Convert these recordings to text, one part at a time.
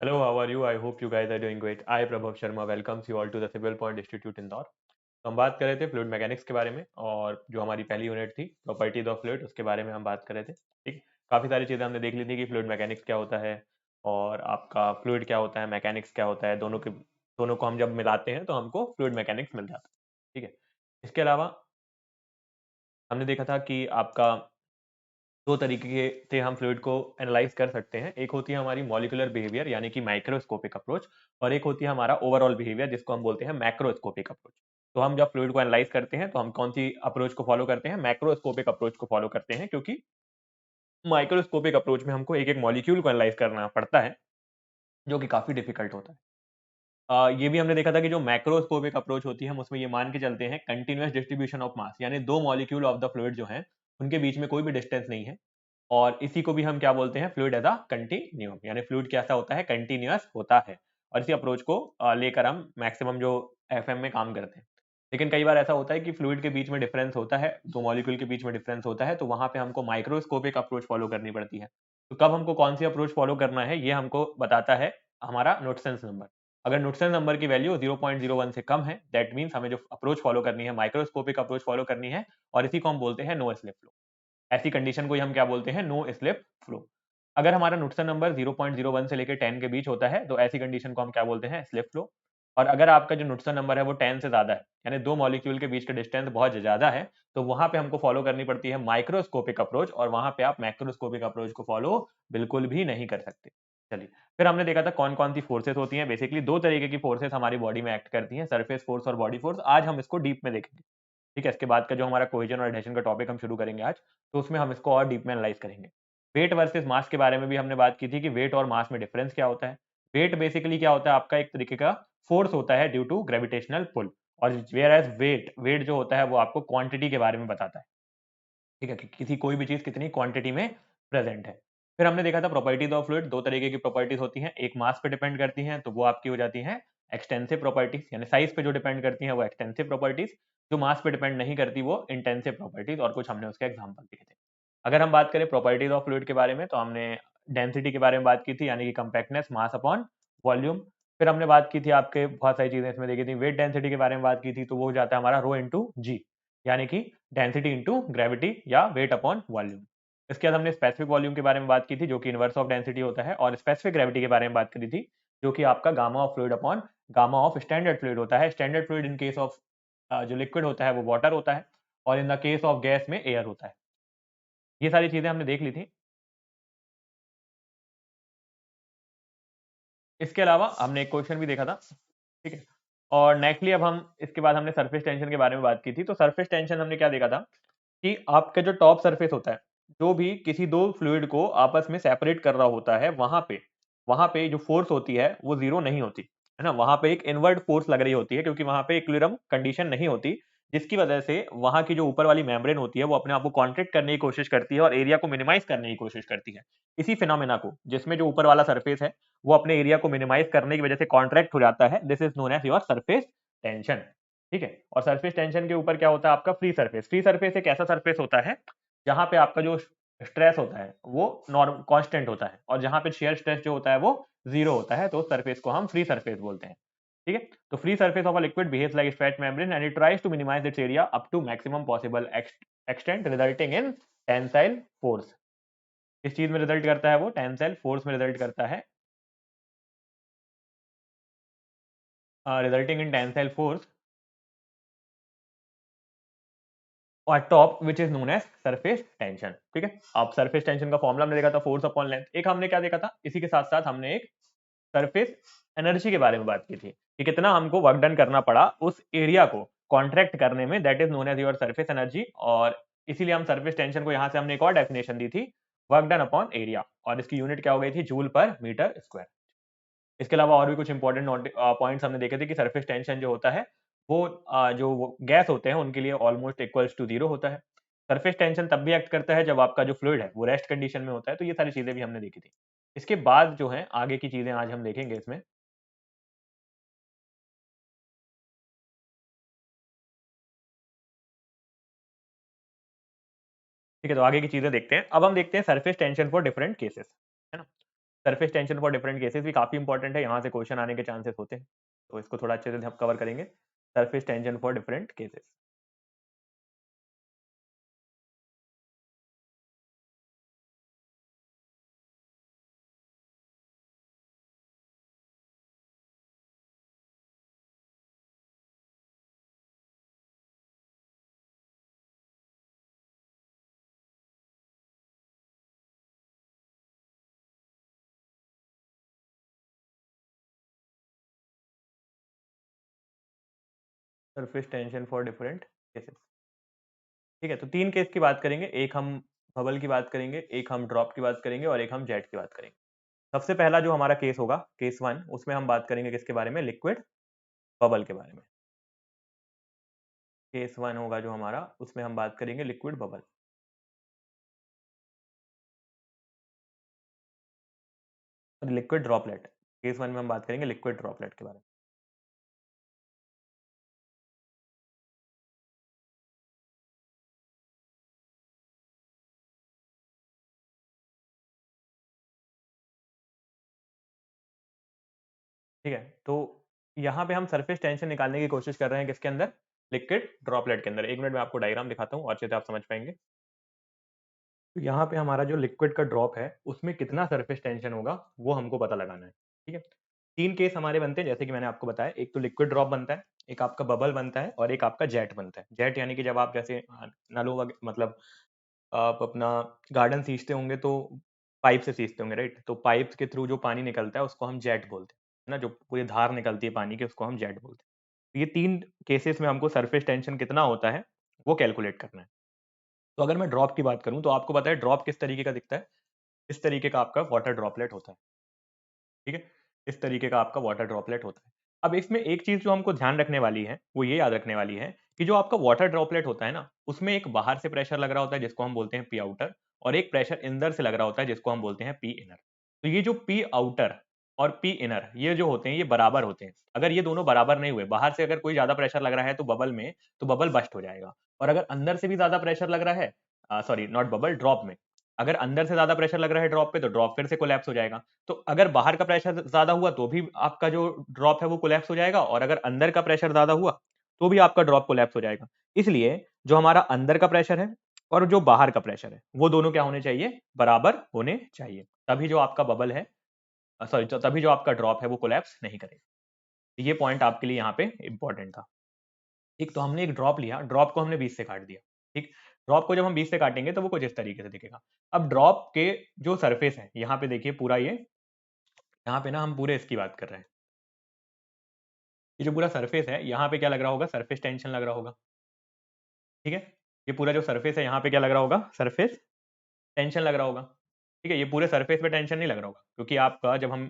Hello, how are you? I hope you guys are doing great. I, Prabhav Sharma, welcomes you all to the Civil Point Institute Indore. तो हम बात कर रहे थे fluid mechanics के बारे में और जो हमारी पहली यूनिट थी प्रॉपर्टीज ऑफ फ्लूइड उसके बारे में हम बात कर रहे थे। ठीक, काफ़ी सारी चीज़ें हमने देख ली थी कि फ्लूइड मैकेनिक्स क्या होता है और आपका फ्लूइड क्या होता है, मैकेनिक्स क्या होता है। दोनों को हम जब मिलाते हैं तो हमको फ्लूइड मैकेनिक्स मिल जाता है। ठीक है, इसके अलावा हमने देखा था कि आपका दो तरीके से हम फ्लूइड को एनालाइज कर सकते हैं। एक होती है हमारी मॉलिक्यूलर बिहेवियर यानी कि माइक्रोस्कोपिक अप्रोच और एक होती है हमारा ओवरऑल बिहेवियर जिसको हम बोलते हैं मैक्रोस्कोपिक अप्रोच। तो हम जब फ्लूइड को एनालाइज करते हैं तो हम कौन सी अप्रोच को फॉलो करते हैं? मैक्रोस्कोपिक अप्रोच को फॉलो करते हैं, क्योंकि माइक्रोस्कोपिक अप्रोच में हमको एक एक मॉलिक्यूल को एनालाइज करना पड़ता है, जो कि काफी डिफिकल्ट होता है। ये भी हमने देखा था कि जो मैक्रोस्कोपिक अप्रोच होती है हम उसमें ये मान के चलते हैं कंटिन्यूअस डिस्ट्रीब्यूशन ऑफ मास, यानी दो मॉलिक्यूल ऑफ द फ्लूइड जो हैं उनके बीच में कोई भी डिस्टेंस नहीं है। और इसी को भी हम क्या बोलते हैं? फ्लूइड एज अ कंटिन्यूम, यानी फ्लूइड कैसा होता है? कंटिन्यूअस होता है। और इसी अप्रोच को लेकर हम मैक्सिमम जो एफएम में काम करते हैं। लेकिन कई बार ऐसा होता है कि फ्लूइड के बीच में डिफरेंस होता है, दो मॉलिक्यूल के बीच में डिफरेंस होता है, तो वहां पे हमको माइक्रोस्कोपिक अप्रोच फॉलो करनी पड़ती है। तो कब हमको कौन सी अप्रोच फॉलो करना है ये हमको बताता है हमारा नोटसेंस नंबर। अगर नोटसेंस नंबर की वैल्यू 0.01 से कम है, दैट मीन्स हमें जो अप्रोच फॉलो करनी है माइक्रोस्कोपिक अप्रोच फॉलो करनी है, और इसी को हम बोलते हैं नो स्लिप फ्लो। ऐसी कंडीशन को ही हम क्या बोलते हैं? No slip flow. अगर हमारा नुटसन नंबर 0.01 से लेकर 10 के बीच होता है तो ऐसी कंडीशन को हम क्या बोलते हैं? Slip flow. और अगर आपका जो नुटसन नंबर है वो 10 से ज्यादा है, यानी दो मॉलिक्यूल के बीच का डिस्टेंस बहुत ज्यादा है, तो वहां पे हमको फॉलो करनी पड़ती है माइक्रोस्कोपिक अप्रोच, और वहां पे आप मैक्रोस्कोपिक अप्रोच को फॉलो बिल्कुल भी नहीं कर सकते। चलिए, फिर हमने देखा था कौन कौन सी फोर्सेस होती हैं। बेसिकली दो तरीके की फोर्सेस हमारी बॉडी में एक्ट करती हैं, सरफेस फोर्स और बॉडी फोर्स। आज हम इसको डीप में देखेंगे। ठीक है, इसके बाद का जो हमारा कोहेजन और एडहेशन का टॉपिक हम शुरू करेंगे आज, तो उसमें हम इसको और डीप में एनालाइज करेंगे। वेट वर्सेस मास के बारे में भी हमने बात की थी कि वेट और मास में डिफरेंस क्या होता है। वेट बेसिकली क्या होता है? आपका एक तरीके का फोर्स होता है ड्यू टू ग्रेविटेशनल पुल, और वेयर एज वेट वेट जो होता है वो आपको क्वांटिटी के बारे में बताता है। ठीक है, कि किसी कोई भी चीज कितनी क्वांटिटी में प्रेजेंट है। फिर हमने देखा था प्रॉपर्टीज ऑफ फ्लूइड, दो तरीके की प्रॉपर्टीज होती हैं। एक मास पे डिपेंड करती हैं, तो वो आपकी हो जाती है एक्सटेंसिव प्रॉपर्टीज, यानी साइज पे जो डिपेंड करती हैं वो एक्सटेंसिव प्रॉपर्टीज। जो मास पे डिपेंड नहीं करती वो इंटेंसिव प्रॉपर्टीज, और कुछ हमने उसके एग्जांपल देखे थे। अगर हम बात करें प्रॉपर्टीज ऑफ फ्लूइड के बारे में, तो हमने डेंसिटी के बारे में बात की थी, यानी कि कंपैक्टनेस, मास अपॉन वॉल्यूम। फिर हमने बात की थी आपके बहुत सारी चीजें इसमें देखी थी। वेट डेंसिटी के बारे में बात की थी, तो वो हो जाता है हमारा रो इंटू जी, यानी कि डेंसिटी इंटू ग्रेविटी या वेट अपॉन वॉल्यूम। इसके बाद हमने स्पेसिफिक वॉल्यूम के बारे में बात की थी, जो कि इनवर्स ऑफ डेंसिटी होता है, और स्पेसिफिक ग्रेविटी के बारे में बात करी थी, जो कि आपका gamma of fluid upon gamma of standard fluid होता है। Standard fluid in case of जो लिक्विड होता है वो वाटर होता है, और in the case of gas में एयर होता है। ये सारी चीजें हमने देख ली थी। इसके अलावा हमने एक क्वेश्चन भी देखा था। ठीक है, और नेक्स्टली अब हम इसके बाद हमने सरफेस टेंशन के बारे में बात की थी। तो सरफेस टेंशन हमने क्या देखा था कि आपका जो टॉप सरफेस होता है, जो भी किसी दो फ्लूइड को आपस में सेपरेट कर रहा होता है, वहां पे जो फोर्स होती है वो जीरो नहीं होती है ना। वहां पे एक इनवर्ट फोर्स लग रही होती है, क्योंकि वहां पे इक्विलिब्रियम कंडीशन नहीं होती, जिसकी वजह से वहां की जो ऊपर वाली मेम्ब्रेन होती है वो अपने आप को कॉन्ट्रैक्ट करने की कोशिश करती है और एरिया को मिनिमाइज करने की कोशिश करती है। इसी फिनोमेना को, जिसमें जो ऊपर वाला सरफेस है वो अपने एरिया को मिनिमाइज करने की वजह से कॉन्ट्रैक्ट हो जाता है, this is known as your surface tension. ठीक है, और सरफेस टेंशन के ऊपर क्या होता है? आपका फ्री सरफेस। फ्री सरफेस एक ऐसा सरफेस होता है जहां पे आपका जो स्ट्रेस होता है वो नॉर्म कांस्टेंट होता है, और जहां पे शेयर स्ट्रेस जो होता है वो जीरो होता है, तो उस सरफेस को हम फ्री सरफेस बोलते हैं। ठीक है, तो free surface of a liquid behaves like stretch membrane and it tries to minimise its area up to maximum possible extent, resulting in tensile force. इस चीज में रिजल्ट करता है वो टेंसाइल फोर्स में रिजल्ट करता है, रिजल्टिंग इन टेंसाइल फोर्स और top which is known as surface tension. ठीक है, अब सरफेस टेंशन का फॉर्मूला हमने देखा था फोर्स अपॉन लेंथ। एक हमने क्या देखा था, इसी के साथ साथ हमने एक सरफेस एनर्जी के बारे में बात की थी कि कितना हमको वर्क डन करना पड़ा उस एरिया को कॉन्ट्रैक्ट करने में, that is known as your surface energy. और इसीलिए हम सरफेस टेंशन को यहां से हमने एक और डेफिनेशन दी थी, वर्क डन अपॉन एरिया, और इसकी यूनिट क्या हो गई थी? जूल पर मीटर स्क्वायर। इसके अलावा और भी कुछ इंपॉर्टेंट पॉइंट्स हमने देखे थे कि सरफेस टेंशन जो होता है वो जो गैस होते हैं उनके लिए ऑलमोस्ट इक्वल्स टू जीरो होता है। सरफेस टेंशन तब भी एक्ट करता है जब आपका जो फ्लूइड है वो रेस्ट कंडीशन में होता है। तो ये सारी चीजें भी हमने देखी थी। इसके बाद जो है आगे की चीजें आज हम देखेंगे इसमें। ठीक है, तो आगे की चीजें देखते हैं। अब हम देखते हैं surface tension for different cases, है ना। Surface tension for different cases भी काफी इंपॉर्टेंट है, यहाँ से क्वेश्चन आने के चांसेस होते हैं, तो इसको थोड़ा अच्छे से हम कवर करेंगे। Surface tension for different cases. Surface tension for different cases. ठीक है, तो तीन केस की बात करेंगे, एक हम बबल की बात करेंगे, एक हम ड्रॉप की बात करेंगे और एक हम जेट की बात करेंगे। सबसे पहला जो हमारा केस होगा, केस वन, उसमें हम बात करेंगे किसके बारे में? लिक्विड बबल के बारे में। केस वन होगा जो हमारा, उसमें हम बात करेंगे liquid bubble. Liquid droplet, case one में हम बात करेंगे लिक्विड ड्रॉपलेट के बारे में। ठीक है, तो यहाँ पे हम सरफेस टेंशन निकालने की कोशिश कर रहे हैं किसके अंदर? लिक्विड ड्रॉपलेट के अंदर। एक मिनट में आपको डायग्राम दिखाता हूँ और अच्छे से आप समझ पाएंगे। तो यहाँ पे हमारा जो लिक्विड का ड्रॉप है, उसमें कितना सरफेस टेंशन होगा वो हमको पता लगाना है। ठीक है, तीन केस हमारे बनते हैं जैसे कि मैंने आपको बताया। एक तो लिक्विड ड्रॉप बनता है, एक आपका बबल बनता है और एक आपका जेट बनता है। जेट यानी कि जब आप जैसे नलों मतलब आप अपना गार्डन सींचते होंगे तो पाइप से सींचते होंगे, राइट? तो पाइप के थ्रू जो पानी निकलता है उसको हम जेट बोलते हैं, है ना? जो पूरी धार निकलती है पानी की उसको हम जेट बोलते हैं। तो ये तीन केसेस में हमको सरफेस टेंशन कितना होता है वो कैलकुलेट करना है। तो अगर मैं ड्रॉप की बात करूं तो आपको पता है ड्रॉप किस तरीके का दिखता है? इस तरीके का आपका वाटर ड्रॉपलेट होता है। ठीक है, इस तरीके का आपका वाटर ड्रॉपलेट होता है। अब इसमें एक चीज जो हमको ध्यान रखने वाली है वो ये याद रखने वाली है कि जो आपका वाटर ड्रॉपलेट होता है ना, उसमें एक बाहर से प्रेशर लग रहा होता है जिसको हम बोलते हैं पी आउटर, और एक प्रेशर अंदर से लग रहा होता है जिसको हम बोलते हैं पी इनर। तो ये जो पी आउटर और पी इनर ये जो होते हैं ये बराबर होते हैं। अगर ये दोनों बराबर नहीं हुए, बाहर से अगर कोई ज्यादा प्रेशर लग रहा है तो बबल में, तो बबल बस्ट हो जाएगा। और अगर अंदर से भी ज्यादा प्रेशर लग रहा है, सॉरी नॉट बबल, ड्रॉप में, अगर अंदर से ज्यादा प्रेशर लग रहा है ड्रॉप पे तो ड्रॉप फिर से कोलैप्स हो जाएगा। तो अगर बाहर का प्रेशर ज्यादा हुआ तो भी आपका जो ड्रॉप है वो कोलैप्स हो जाएगा, और अगर अंदर का प्रेशर ज्यादा हुआ तो भी आपका ड्रॉप कोलैप्स हो जाएगा। इसलिए जो हमारा अंदर का प्रेशर है और जो बाहर का प्रेशर है वो दोनों क्या होने चाहिए? बराबर होने चाहिए। तभी जो आपका बबल है, सॉरी, तभी जो आपका ड्रॉप है वो कोलैप्स नहीं करेगा। ये पॉइंट आपके लिए यहाँ पे इंपॉर्टेंट था। ठीक, तो हमने एक ड्रॉप लिया, ड्रॉप को हमने 20 से काट दिया। ठीक, ड्रॉप को जब हम 20 से काटेंगे तो वो कुछ इस तरीके से दिखेगा। अब ड्रॉप के जो सरफेस है, यहाँ पे देखिए पूरा ये, यहाँ पे ना हम पूरे इसकी बात कर रहे हैं। ये जो पूरा सरफेस है यहाँ पे क्या लग रहा होगा? सरफेस टेंशन लग रहा होगा। ठीक है, ये पूरा जो सरफेस है यहाँ पे क्या लग रहा होगा? सरफेस टेंशन लग रहा होगा। ठीक है, ये पूरे सरफेस पे टेंशन नहीं लग रहा होगा, क्योंकि आपका जब हम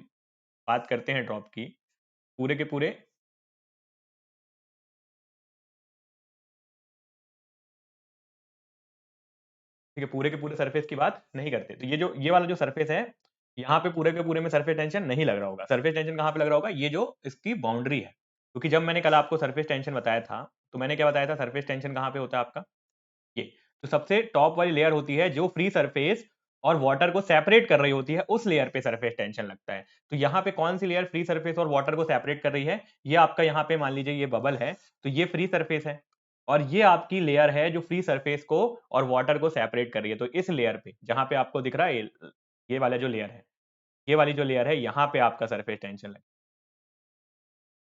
बात करते हैं ड्रॉप की, पूरे के पूरे, ठीक है, पूरे के पूरे सरफेस की बात नहीं करते। तो ये जो ये वाला जो सरफेस है, यहाँ पे पूरे के पूरे में सरफेस टेंशन नहीं लग रहा होगा। सरफेस टेंशन कहाँ पे लग रहा होगा? ये जो इसकी बाउंड्री है, क्योंकि जब मैंने कल आपको सरफेस टेंशन बताया था तो मैंने क्या बताया था? सरफेस टेंशन कहाँ पे होता है आपका? ये तो सबसे टॉप वाली लेयर होती है जो फ्री सरफेस और वाटर को सेपरेट कर रही होती है, उस लेयर पे सरफेस टेंशन लगता है। तो यहाँ पे कौन सी लेयर फ्री सरफेस और वाटर को सेपरेट कर रही है? ये आपका यहाँ पे मान लीजिए ये बबल है, तो ये फ्री सरफेस है, और ये आपकी लेयर है जो फ्री सरफेस को और वाटर को सेपरेट कर रही है। तो इस लेयर पे जहां पे आपको दिख रहा है ये वाला जो लेयर है, ये वाली जो लेयर है, यहाँ पे आपका सरफेस टेंशन लगेगा।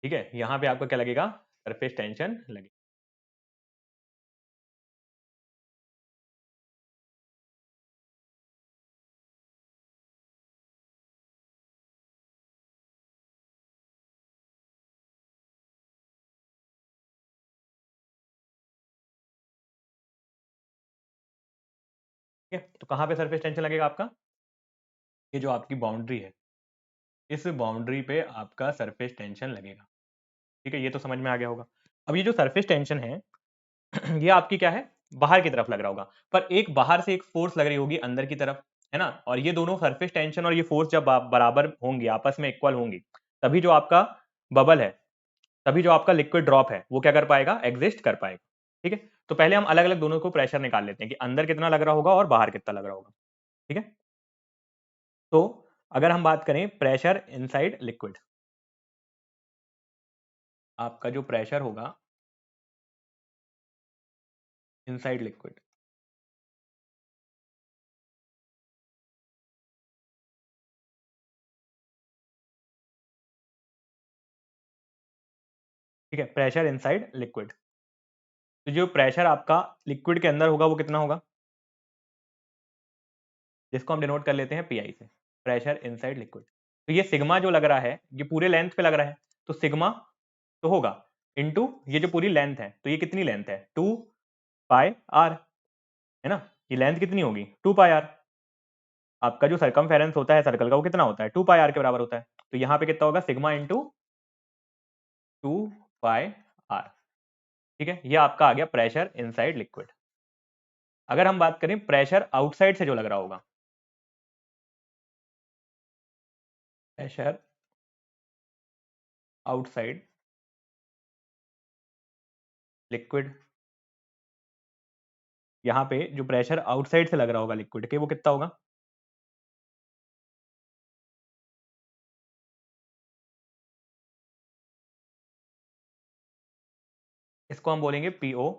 ठीक है, यहाँ पे आपका क्या लगेगा? सरफेस टेंशन लगेगा। ठीक है, तो कहाँ पे सरफेस टेंशन लगेगा आपका? ये जो आपकी बाउंड्री है, इस बाउंड्री पे आपका सरफेस टेंशन लगेगा। ठीक है, ये तो समझ में आ गया होगा। अब ये जो सरफेस टेंशन है ये आपकी क्या है? बाहर की तरफ लग रहा होगा, पर एक बाहर से एक फोर्स लग रही होगी अंदर की तरफ, है ना? और ये दोनों सरफेस टेंशन और ये फोर्स जब बराबर होंगी, आपस में इक्वल होंगी, तभी जो आपका बबल है, तभी जो आपका लिक्विड ड्रॉप है वो क्या कर पाएगा? एग्जिस्ट कर पाएगा। ठीक है, तो पहले हम अलग अलग दोनों को प्रेशर निकाल लेते हैं कि अंदर कितना लग रहा होगा और बाहर कितना लग रहा होगा। ठीक है, तो अगर हम बात करें प्रेशर इनसाइड लिक्विड, आपका जो प्रेशर होगा इनसाइड लिक्विड, ठीक है, प्रेशर इनसाइड लिक्विड, तो जो प्रेशर आपका लिक्विड के अंदर होगा वो कितना होगा, जिसको हम डिनोट कर लेते हैं पीआई से, प्रेशर इनसाइड लिक्विड। तो ये सिग्मा जो लग रहा है ये पूरे लेंथ पे लग रहा है, तो सिग्मा तो होगा इनटू ये जो पूरी लेंथ है, तो ये कितनी लेंथ है 2 पाई आर, है ना, ये लेंथ कितनी होगी 2 पाई आर। आपका जो सरकमफेरेंस होता है सर्कल का वो कितना होता है 2 पाई आर के बराबर होता है, तो यहाँ पे कितना होगा सिग्मा इंटू 2 पाई आर, ठीक है, ये आपका आ गया प्रेशर इनसाइड लिक्विड। अगर हम बात करें प्रेशर आउटसाइड से जो लग रहा होगा, प्रेशर आउटसाइड लिक्विड, यहाँ पे जो प्रेशर आउटसाइड से लग रहा होगा लिक्विड के वो कितना होगा, इसको हम बोलेंगे पीओ,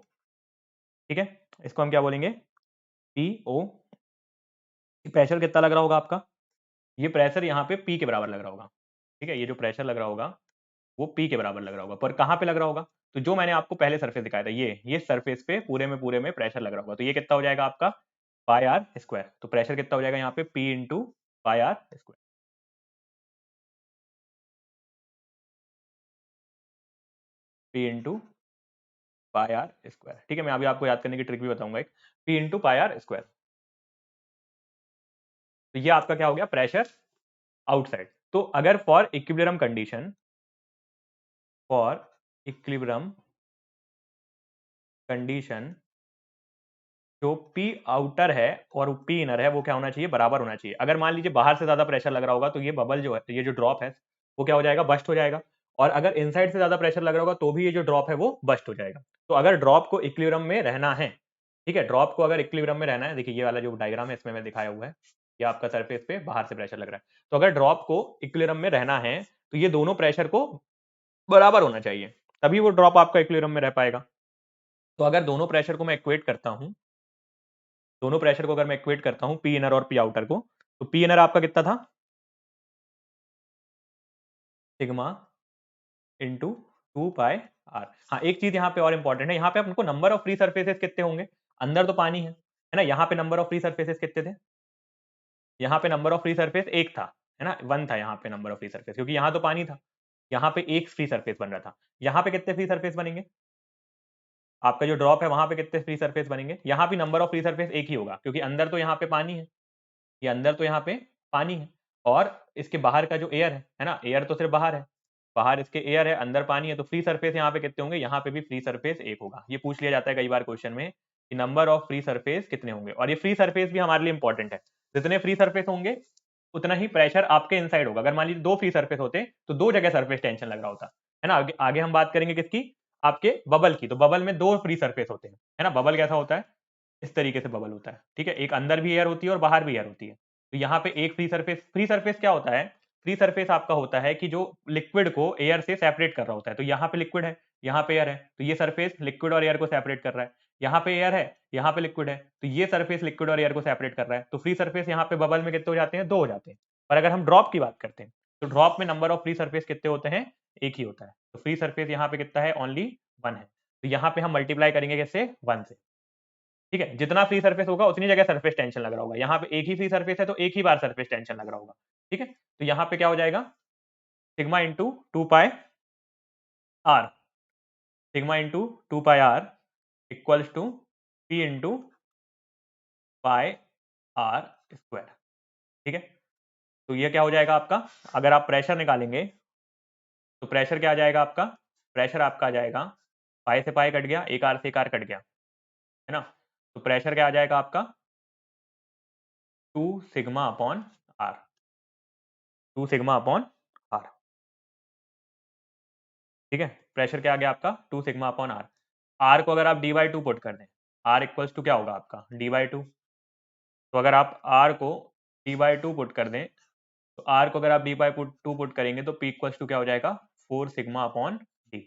ठीक है, इसको हम क्या बोलेंगे पीओ। प्रेशर कितना लग रहा होगा आपका, ये प्रेशर यहाँ पे पी के बराबर लग रहा होगा, ठीक है, ये जो प्रेशर लग रहा होगा वो पी के बराबर लग रहा होगा, पर कहाँ पे लग रहा होगा, तो जो मैंने आपको पहले सरफेस दिखाया था ये सरफेस पे पूरे में प्रेशर लग रहा होगा, तो ये कितना हो जाएगा आपका पाई आर स्क्वायर, तो प्रेशर कितना हो जाएगा यहाँ पे P into pi R square, P into pi R square, ठीक है, मैं अभी आपको याद करने की ट्रिक भी बताऊंगा एक, P into pi R square. तो ये आपका क्या हो गया प्रेशर आउटसाइड। तो अगर फॉर इक्विलिब्रियम कंडीशन जो पी आउटर है और पी इनर है वो क्या होना चाहिए बराबर होना चाहिए। अगर मान लीजिए बाहर से ज्यादा प्रेशर लग रहा होगा तो ये बबल जो है, ये जो ड्रॉप है वो क्या हो जाएगा बस्ट हो जाएगा, और अगर इनसाइड से ज्यादा प्रेशर लग रहा होगा तो भी ये जो ड्रॉप है वो बस्ट हो जाएगा। तो अगर ड्रॉप को इक्विलिब्रियम में रहना है, ठीक है, ड्रॉप को अगर इक्विलिब्रियम में रहना है, देखिए ये वाला जो डायग्राम है इसमें मैं दिखाया हुआ है, ये आपका सरफेस पे बाहर से प्रेशर लग रहा है, तो अगर ड्रॉप को इक्विलिब्रियम में रहना है तो ये दोनों प्रेशर को बराबर होना चाहिए, तभी वो ड्रॉप आपका इक्विलिब्रियम में रह पाएगा। तो अगर दोनों प्रेशर को मैं इक्वेट करता हूं, दोनों प्रेशर को अगर मैं इक्वेट करता हूं पी इनर और पी आउटर को, तो पी इनर आपका कितना था सिग्मा इंटू 2 पाई आर। हाँ एक चीज यहाँ पे और इंपॉर्टेंट है, यहाँ पे आपको नंबर ऑफ फ्री सर्फेसेस कितने होंगे, अंदर तो पानी है ना, यहाँ पे नंबर ऑफ फ्री सर्फेसेस कितने थे, यहाँ पे नंबर ऑफ फ्री सर्फेस एक था, है ना, 1 था यहाँ पे नंबर ऑफ फ्री सर्फेस, क्योंकि यहाँ तो पानी था, यहाँ पे एक फ्री सर्फेस बन रहा था। यहाँ पे कितने फ्री सर्फेस बनेंगे, आपका जो ड्रॉप है वहां पे कितने फ्री सर्फेस बनेंगे, यहाँ भी नंबर ऑफ फ्री सर्फेस एक ही होगा, क्योंकि अंदर तो यहाँ पे पानी है, ये अंदर तो यहाँ पे पानी है, और इसके बाहर का जो एयर है ना, एयर तो सिर्फ बाहर है, बाहर इसके एयर है अंदर पानी है, तो फ्री सरफेस यहाँ पे कितने होंगे, यहाँ पे भी फ्री सरफेस एक होगा। ये पूछ लिया जाता है कई बार क्वेश्चन में कि नंबर ऑफ फ्री सरफेस कितने होंगे, और ये फ्री सरफेस भी हमारे लिए इंपॉर्टेंट है, जितने फ्री सरफेस होंगे उतना ही प्रेशर आपके इनसाइड होगा। अगर मान लीजिए दो फ्री सरफेस होते तो दो जगह सरफेस टेंशन लग रहा होता, है ना। आगे हम बात करेंगे किसकी, आपके बबल की, तो बबल में दो फ्री सरफेस होते हैं, है ना, बबल कैसा होता है इस तरीके से बबल होता है, ठीक है, एक अंदर भी एयर होती है और बाहर भी एयर होती है। तो यहाँ पे एक फ्री सरफेस क्या होता है, फ्री सरफेस आपका होता है कि जो लिक्विड को एयर से सेपरेट कर रहा होता है, तो यहाँ पे लिक्विड है यहाँ पे एयर है, तो ये सरफेस लिक्विड और एयर को सेपरेट कर रहा है, यहाँ पे एयर है यहाँ पे लिक्विड है, तो ये सरफेस लिक्विड और एयर को सेपरेट कर रहा है, तो फ्री सरफेस यहाँ पे बबल में कितने हो जाते हैं, दो हो जाते हैं। पर अगर हम ड्रॉप की बात करते हैं तो ड्रॉप में नंबर ऑफ फ्री सरफेस कितने होते हैं, एक ही होता है, तो फ्री सरफेस यहाँ पे कितना है ओनली 1 है, तो यहाँ पे हम मल्टीप्लाई करेंगे कैसे 1 से, ठीक है, जितना फ्री सरफेस होगा उतनी जगह सरफेस टेंशन लग रहा होगा, यहाँ पे एक ही फ्री सरफेस है तो एक ही बार सरफेस टेंशन लग रहा होगा, ठीक है, तो यहाँ पे क्या हो जाएगा sigma into 2 pi R, sigma into 2 pi R equals to P into pi R square, ठीक है। तो ये क्या हो जाएगा आपका, अगर आप प्रेशर निकालेंगे तो प्रेशर क्या आ जाएगा आपका, प्रेशर आपका आ जाएगा पाई से पाई कट गया, एक आर से एक आर कट गया, है ना, तो प्रेशर क्या आ जाएगा आपका 2 sigma upon R, 2 sigma upon R, ठीक है, प्रेशर क्या आ गया आपका 2 सिग्मा अपॉन आर। आर को अगर आप डी बाई टू पुट कर दें, आर इक्वल्स टू क्या होगा आपका डी बाई टू, तो अगर आप आर को डी बाई टू पुट कर दें तो आर को अगर आप डी बाई टू पुट करेंगे तो पी इक्वल टू क्या हो जाएगा, 4 सिग्मा अपॉन डी।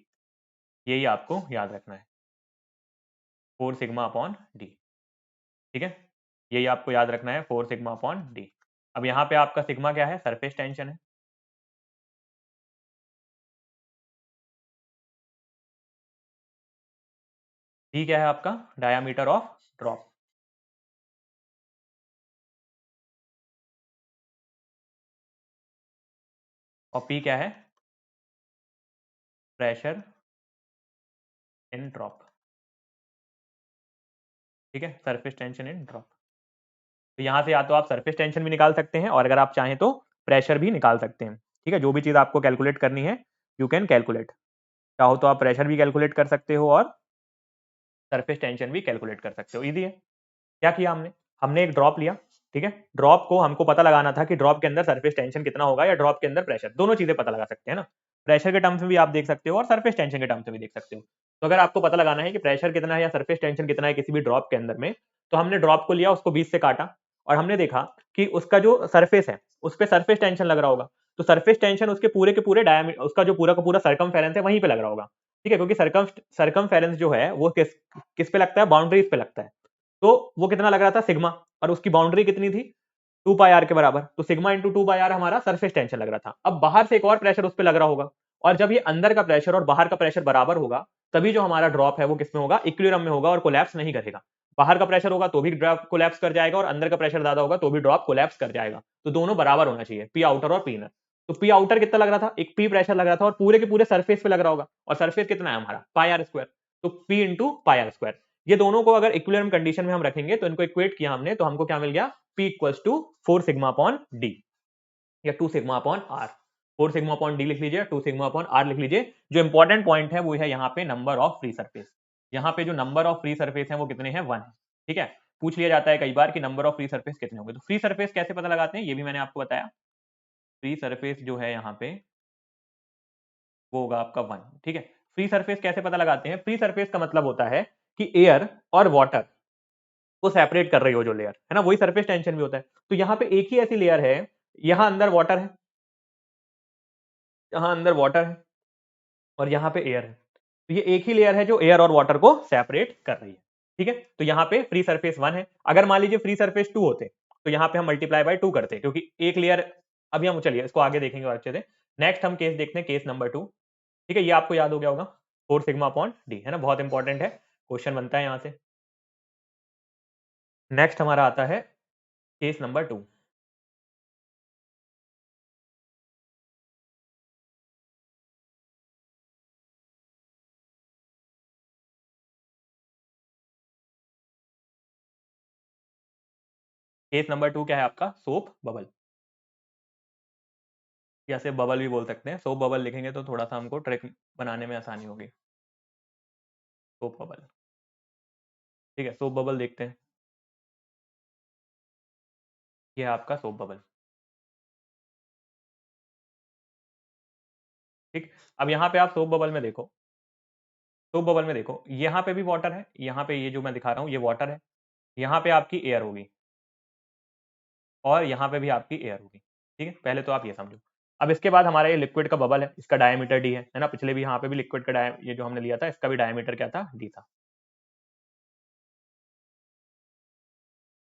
यही आपको याद रखना है, 4 सिग्मा अपॉन डी। ठीक है, यही आपको याद रखना है, 4 सिग्मा अपॉन डी। अब यहाँ पे आपका सिग्मा क्या है, सरफेस टेंशन है। डी क्या है आपका, डायामीटर ऑफ ड्रॉप। और पी क्या है, प्रेशर इन ड्रॉप। ठीक है, सरफेस टेंशन इन ड्रॉप। तो यहाँ से या तो आप सरफेस टेंशन भी निकाल सकते हैं और अगर आप चाहें तो प्रेशर भी निकाल सकते हैं। ठीक है, जो भी चीज आपको कैलकुलेट करनी है यू कैन कैलकुलेट। चाहो तो आप प्रेशर भी कैलकुलेट कर सकते हो और सरफेस टेंशन भी कैलकुलेट कर सकते हो, इजी है। क्या किया हमने, हमने एक ड्रॉप लिया। ठीक है, ड्रॉप को हमको पता लगाना था कि ड्रॉप के अंदर सरफेस टेंशन कितना होगा या ड्रॉप के अंदर प्रेशर, दोनों चीजें पता लगा सकते हैं ना। प्रेशर के टर्म्स में भी आप देख सकते हो और सरफेस टेंशन के टर्म्स में भी देख सकते हो। तो अगर आपको पता लगाना है कि प्रेशर कितना है या सरफेस टेंशन कितना है किसी भी ड्रॉप के अंदर में, तो हमने ड्रॉप को लिया, उसको 20 से काटा और हमने देखा कि उसका जो सरफेस है उस पर सरफेस टेंशन लग रहा होगा। तो सरफेस टेंशन उसके पूरे के पूरे डायमीटर, उसका जो पूरा का पूरा सर्कमफेरेंस है वहीं पे लग रहा होगा। ठीक है, क्योंकि सर्कमफेरेंस जो है वो किस पे लगता है, बाउंड्रीज पे लगता है। तो वो कितना लग रहा था, सिग्मा, और उसकी बाउंड्री कितनी थी, 2 पाई आर के बराबर। तो सिग्मा इंटू 2 पाई आर हमारा सरफेस टेंशन लग रहा था। अब बाहर से एक और प्रेशर उस पर लग रहा होगा, और जब ये अंदर का प्रेशर और बाहर का प्रेशर बराबर होगा तभी जो हमारा ड्रॉप है वो किसमें होगा, इक्विलिब्रियम में होगा और कोलैप्स नहीं करेगा। बाहर का प्रेशर होगा तो भी ड्रॉप कोलैप्स कर जाएगा और अंदर का प्रेशर ज्यादा होगा तो भी ड्रॉप कोलैप्स कर जाएगा। तो दोनों बराबर होना चाहिए, पी आउटर और पी इनर। तो पी आउटर कितना लग रहा था, एक पी प्रेशर लग रहा था और पूरे के पूरे सरफेस पे लग रहा होगा, और सरफेस कितना है हमारा, पाई आर स्क्वायर। तो P into pi R square. ये दोनों को अगर इक्विलिब्रियम कंडीशन में हम रखेंगे तो इनको इक्वेट किया हमने, तो हमको क्या मिल गया, P equals to 4 sigma upon D या 2 sigma upon R. 4 sigma upon D लिख लीजिए, 2 सिग्मा अपॉन आर लिख लीजिए। जो इंपॉर्टेंट पॉइंट है वो है यहाँ पे नंबर ऑफ फ्री सरफेस। यहाँ पे जो नंबर ऑफ फ्री सरफेस है वो कितने हैं, 1 है। ठीक है, पूछ लिया जाता है कई बार कि नंबर ऑफ फ्री सरफेस कितने होंगे। तो फ्री सरफेस कैसे पता लगाते हैं ये भी मैंने आपको बताया। फ्री सरफेस जो है यहाँ पे वो होगा आपका 1। ठीक है, फ्री सरफेस कैसे पता लगाते हैं, फ्री सरफेस का मतलब होता है कि एयर और वाटर को सेपरेट कर रही हो जो लेयर है ना, वही सरफेस टेंशन भी होता है। तो यहाँ पे एक ही ऐसी लेयर है, यहाँ अंदर वाटर है, यहाँ अंदर वाटर है और यहाँ पे एयर है। तो ये एक ही लेयर है जो एयर और वाटर को सेपरेट कर रही है। ठीक है, तो यहाँ पे फ्री सरफेस 1 है। अगर मान लीजिए फ्री सरफेस 2 होते तो यहाँ पे हम मल्टीप्लाई बाय 2 करते, क्योंकि एक लेयर, अभी हम चलिए इसको आगे देखेंगे और अच्छे से। नेक्स्ट हम केस देखते हैं, केस नंबर 2। ठीक है, ये आपको याद हो गया होगा, 4 सिग्मा अपॉन डी, है ना, बहुत इंपॉर्टेंट है, क्वेश्चन बनता है यहाँ से। नेक्स्ट हमारा आता है केस नंबर 2। केस नंबर 2 क्या है आपका, सोप बबल, या सिर्फ बबल भी बोल सकते हैं। सोप बबल लिखेंगे तो थोड़ा सा हमको ट्रिक बनाने में आसानी होगी। सोप बबल, ठीक है, सोप बबल देखते हैं। ये है आपका सोप बबल। ठीक, अब यहाँ पे आप सोप बबल में देखो, सोप बबल में देखो, यहाँ पे भी वाटर है, यहाँ पे ये जो मैं दिखा रहा हूँ ये वाटर है, यहाँ पे आपकी एयर होगी और यहाँ पे भी आपकी एयर होगी। ठीक है, पहले तो आप ये समझो। अब इसके बाद हमारा ये लिक्विड का बबल है, इसका डायमीटर डी है ना, पिछले भी यहाँ पे भी लिक्विड का ये जो हमने लिया था इसका भी डायमीटर क्या था, डी था।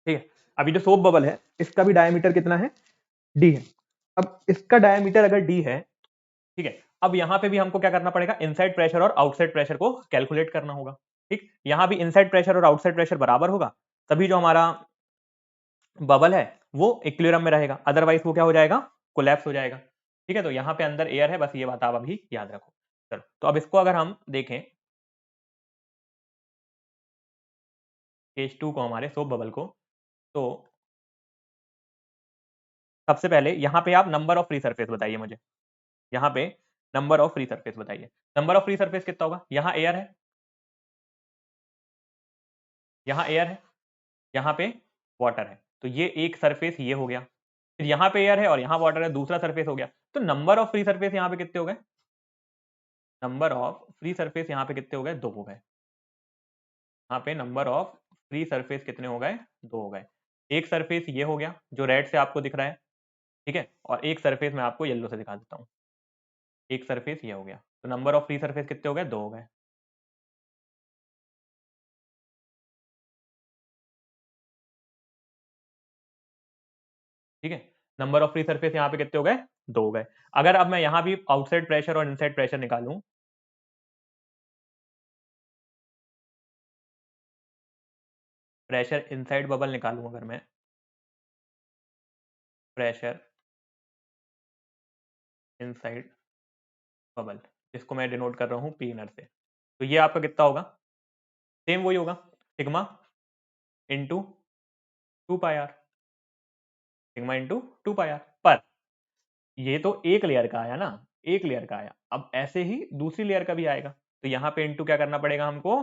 ठीक है, अभी जो सोप बबल है इसका भी डायमीटर कितना है, डी है। अब इसका डायमीटर अगर डी है, ठीक है, अब यहां पे भी हमको क्या करना पड़ेगा, इनसाइड प्रेशर और आउटसाइड प्रेशर को कैलकुलेट करना होगा। ठीक, यहां भी इनसाइड प्रेशर और आउटसाइड प्रेशर बराबर होगा तभी जो हमारा बबल है वो इक्विलिब्रियम में रहेगा, अदरवाइज वो क्या हो जाएगा, कोलैप्स हो जाएगा। ठीक है, तो यहाँ पे अंदर एयर है, बस ये बात आप अभी याद रखो। चलो, तो अब इसको अगर हम देखें, केस 2 को, हमारे सोप बबल को, तो सबसे पहले यहाँ पे आप नंबर ऑफ फ्री सरफेस बताइए मुझे। यहाँ पे नंबर ऑफ फ्री सरफेस बताइए। नंबर ऑफ फ्री सरफेस कितना होगा, यहाँ एयर है, यहाँ एयर है, यहाँ पे वाटर है, तो ये एक सरफेस ये हो गया। फिर यहाँ पे एयर है और यहाँ वाटर है, दूसरा सरफेस हो गया। तो नंबर ऑफ फ्री सरफेस यहाँ पे कितने हो गए, नंबर ऑफ फ्री सरफेस यहाँ पे कितने हो गए, 2 हो गए। यहाँ पे नंबर ऑफ फ्री सरफेस कितने हो गए, 2 हो गए। एक सरफेस ये हो गया जो रेड से आपको दिख रहा है, ठीक है, और एक सरफेस मैं आपको येलो से दिखा देता हूँ। एक सरफेस ये हो गया, तो नंबर ऑफ फ्री सरफेस कितने हो गए? 2 हो गए। ठीक है, नंबर ऑफ फ्री सरफेस यहाँ पे कितने हो गए? 2 हो गए। अगर अब मैं यहाँ भी आउटसाइड प्रेशर और इनसाइड प्रेशर निकालूं, प्रेशर इनसाइड बबल निकालूं अगर मैं, प्रेशर इनसाइड बबल, जिसको मैं डिनोट कर रहा हूँ पी इनर से, तो ये आपका कितना होगा? सेम वही होगा, sigma into 2 pi R, sigma into 2 pi R. पर ये तो एक लेयर का आया ना, एक लेयर का आया, अब ऐसे ही दूसरी लेयर का भी आएगा, तो यहाँ पे इंटू क्या करना पड़ेगा हमको?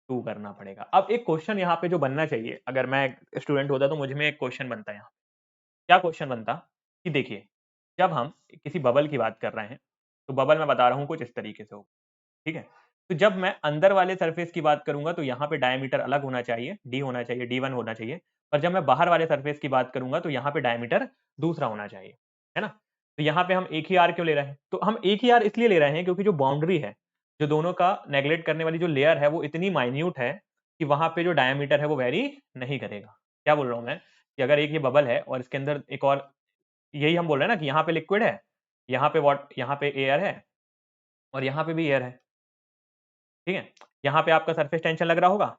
2 करना पड़ेगा। अब एक क्वेश्चन यहाँ पे जो बनना चाहिए, अगर मैं स्टूडेंट होता तो मुझ में एक क्वेश्चन बनता है यहाँ। क्या क्वेश्चन बनता कि देखिए, जब हम किसी बबल की बात कर रहे हैं, तो बबल मैं बता रहा हूँ कुछ इस तरीके से हो, ठीक है? तो जब मैं अंदर वाले सरफेस की बात करूंगा तो यहाँ पे डायमीटर अलग होना चाहिए, डी होना चाहिए, डी वन होना चाहिए। पर जब मैं बाहर वाले सरफेस की बात करूंगा तो यहाँ पे डायमीटर दूसरा होना चाहिए, है ना? तो यहाँ पे हम एक ही आर क्यों ले रहे हैं? तो हम एक ही आर इसलिए ले रहे हैं क्योंकि जो बाउंड्री है, जो दोनों का नेग्लेक्ट करने वाली जो लेयर है, वो इतनी माइन्यूट है कि वहां पे जो डायमीटर है वो वेरी नहीं करेगा। क्या बोल रहा हूँ मैं? कि अगर एक ये बबल है और इसके अंदर एक और, यही हम बोल रहे हैं ना कि यहाँ पे लिक्विड है, यहाँ पे यहाँ पे एयर है, और यहाँ पे भी एयर है, ठीक है? यहाँ पे आपका सरफेस टेंशन लग रहा होगा,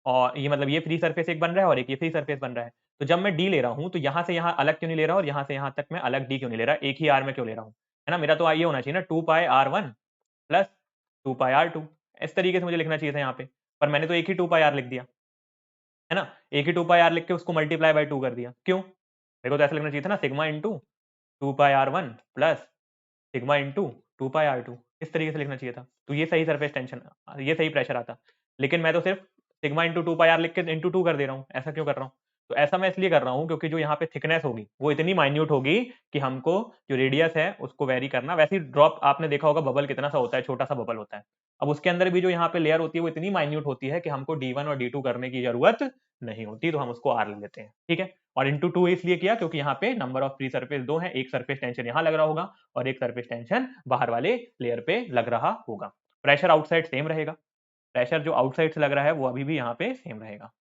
और ये मतलब ये फ्री सरफेस एक बन रहा है और एक ये फ्री सरफेस बन रहा है। तो जब मैं डी ले रहा हूँ तो यहाँ से यहाँ अलग क्यों नहीं ले रहा, और यहाँ से यहाँ तक मैं अलग डी क्यों नहीं ले रहा, एक ही आर में क्यों ले रहा हूँ? है ना, मेरा तो ये होना चाहिए ना 2 पाई R1 प्लस 2 पाई R2, इस तरीके से मुझे लिखना चाहिए था यहाँ पे, पर मैंने तो एक ही 2 पाई R लिख दिया, है ना? एक ही 2 पाई R लिख के उसको मल्टीप्लाई बाई 2 कर दिया, क्यों? मेरे को तो ऐसा लिखना चाहिए था ना, सिग्मा इंटू 2 पाई R1 प्लस सिग्मा इंटू 2 पाई R2, इस तरीके से लिखना चाहिए था, तो ये सही सरफेस टेंशन, ये सही प्रेशर आता। लेकिन मैं तो सिर्फ सिग्मा इंटू 2 पाई R लिख के इंटू 2 कर दे रहा हूँ, ऐसा क्यों कर रहा हूँ? तो ऐसा मैं इसलिए कर रहा हूँ क्योंकि जो यहाँ पे थिकनेस होगी वो इतनी माइन्यूट होगी कि हमको जो रेडियस है उसको वेरी करना, वैसे ही ड्रॉप आपने देखा होगा बबल कितना सा होता है, छोटा सा बबल होता है। अब उसके अंदर भी जो यहाँ पे लेयर होती है वो इतनी माइन्यूट होती है कि हमको D1 और D2 करने की जरूरत नहीं होती, तो हम उसको R ले लेते हैं, ठीक है? और इंटू 2 इसलिए किया क्योंकि यहाँ पे नंबर ऑफ फ्री सरफेस 2 है, एक सरफेस टेंशन यहाँ लग रहा होगा और एक सरफेस टेंशन बाहर वाले लेयर पे लग रहा होगा। प्रेशर आउटसाइड सेम रहेगा, प्रेशर जो आउटसाइड से लग रहा है वो अभी भी यहाँ पे सेम रहेगा,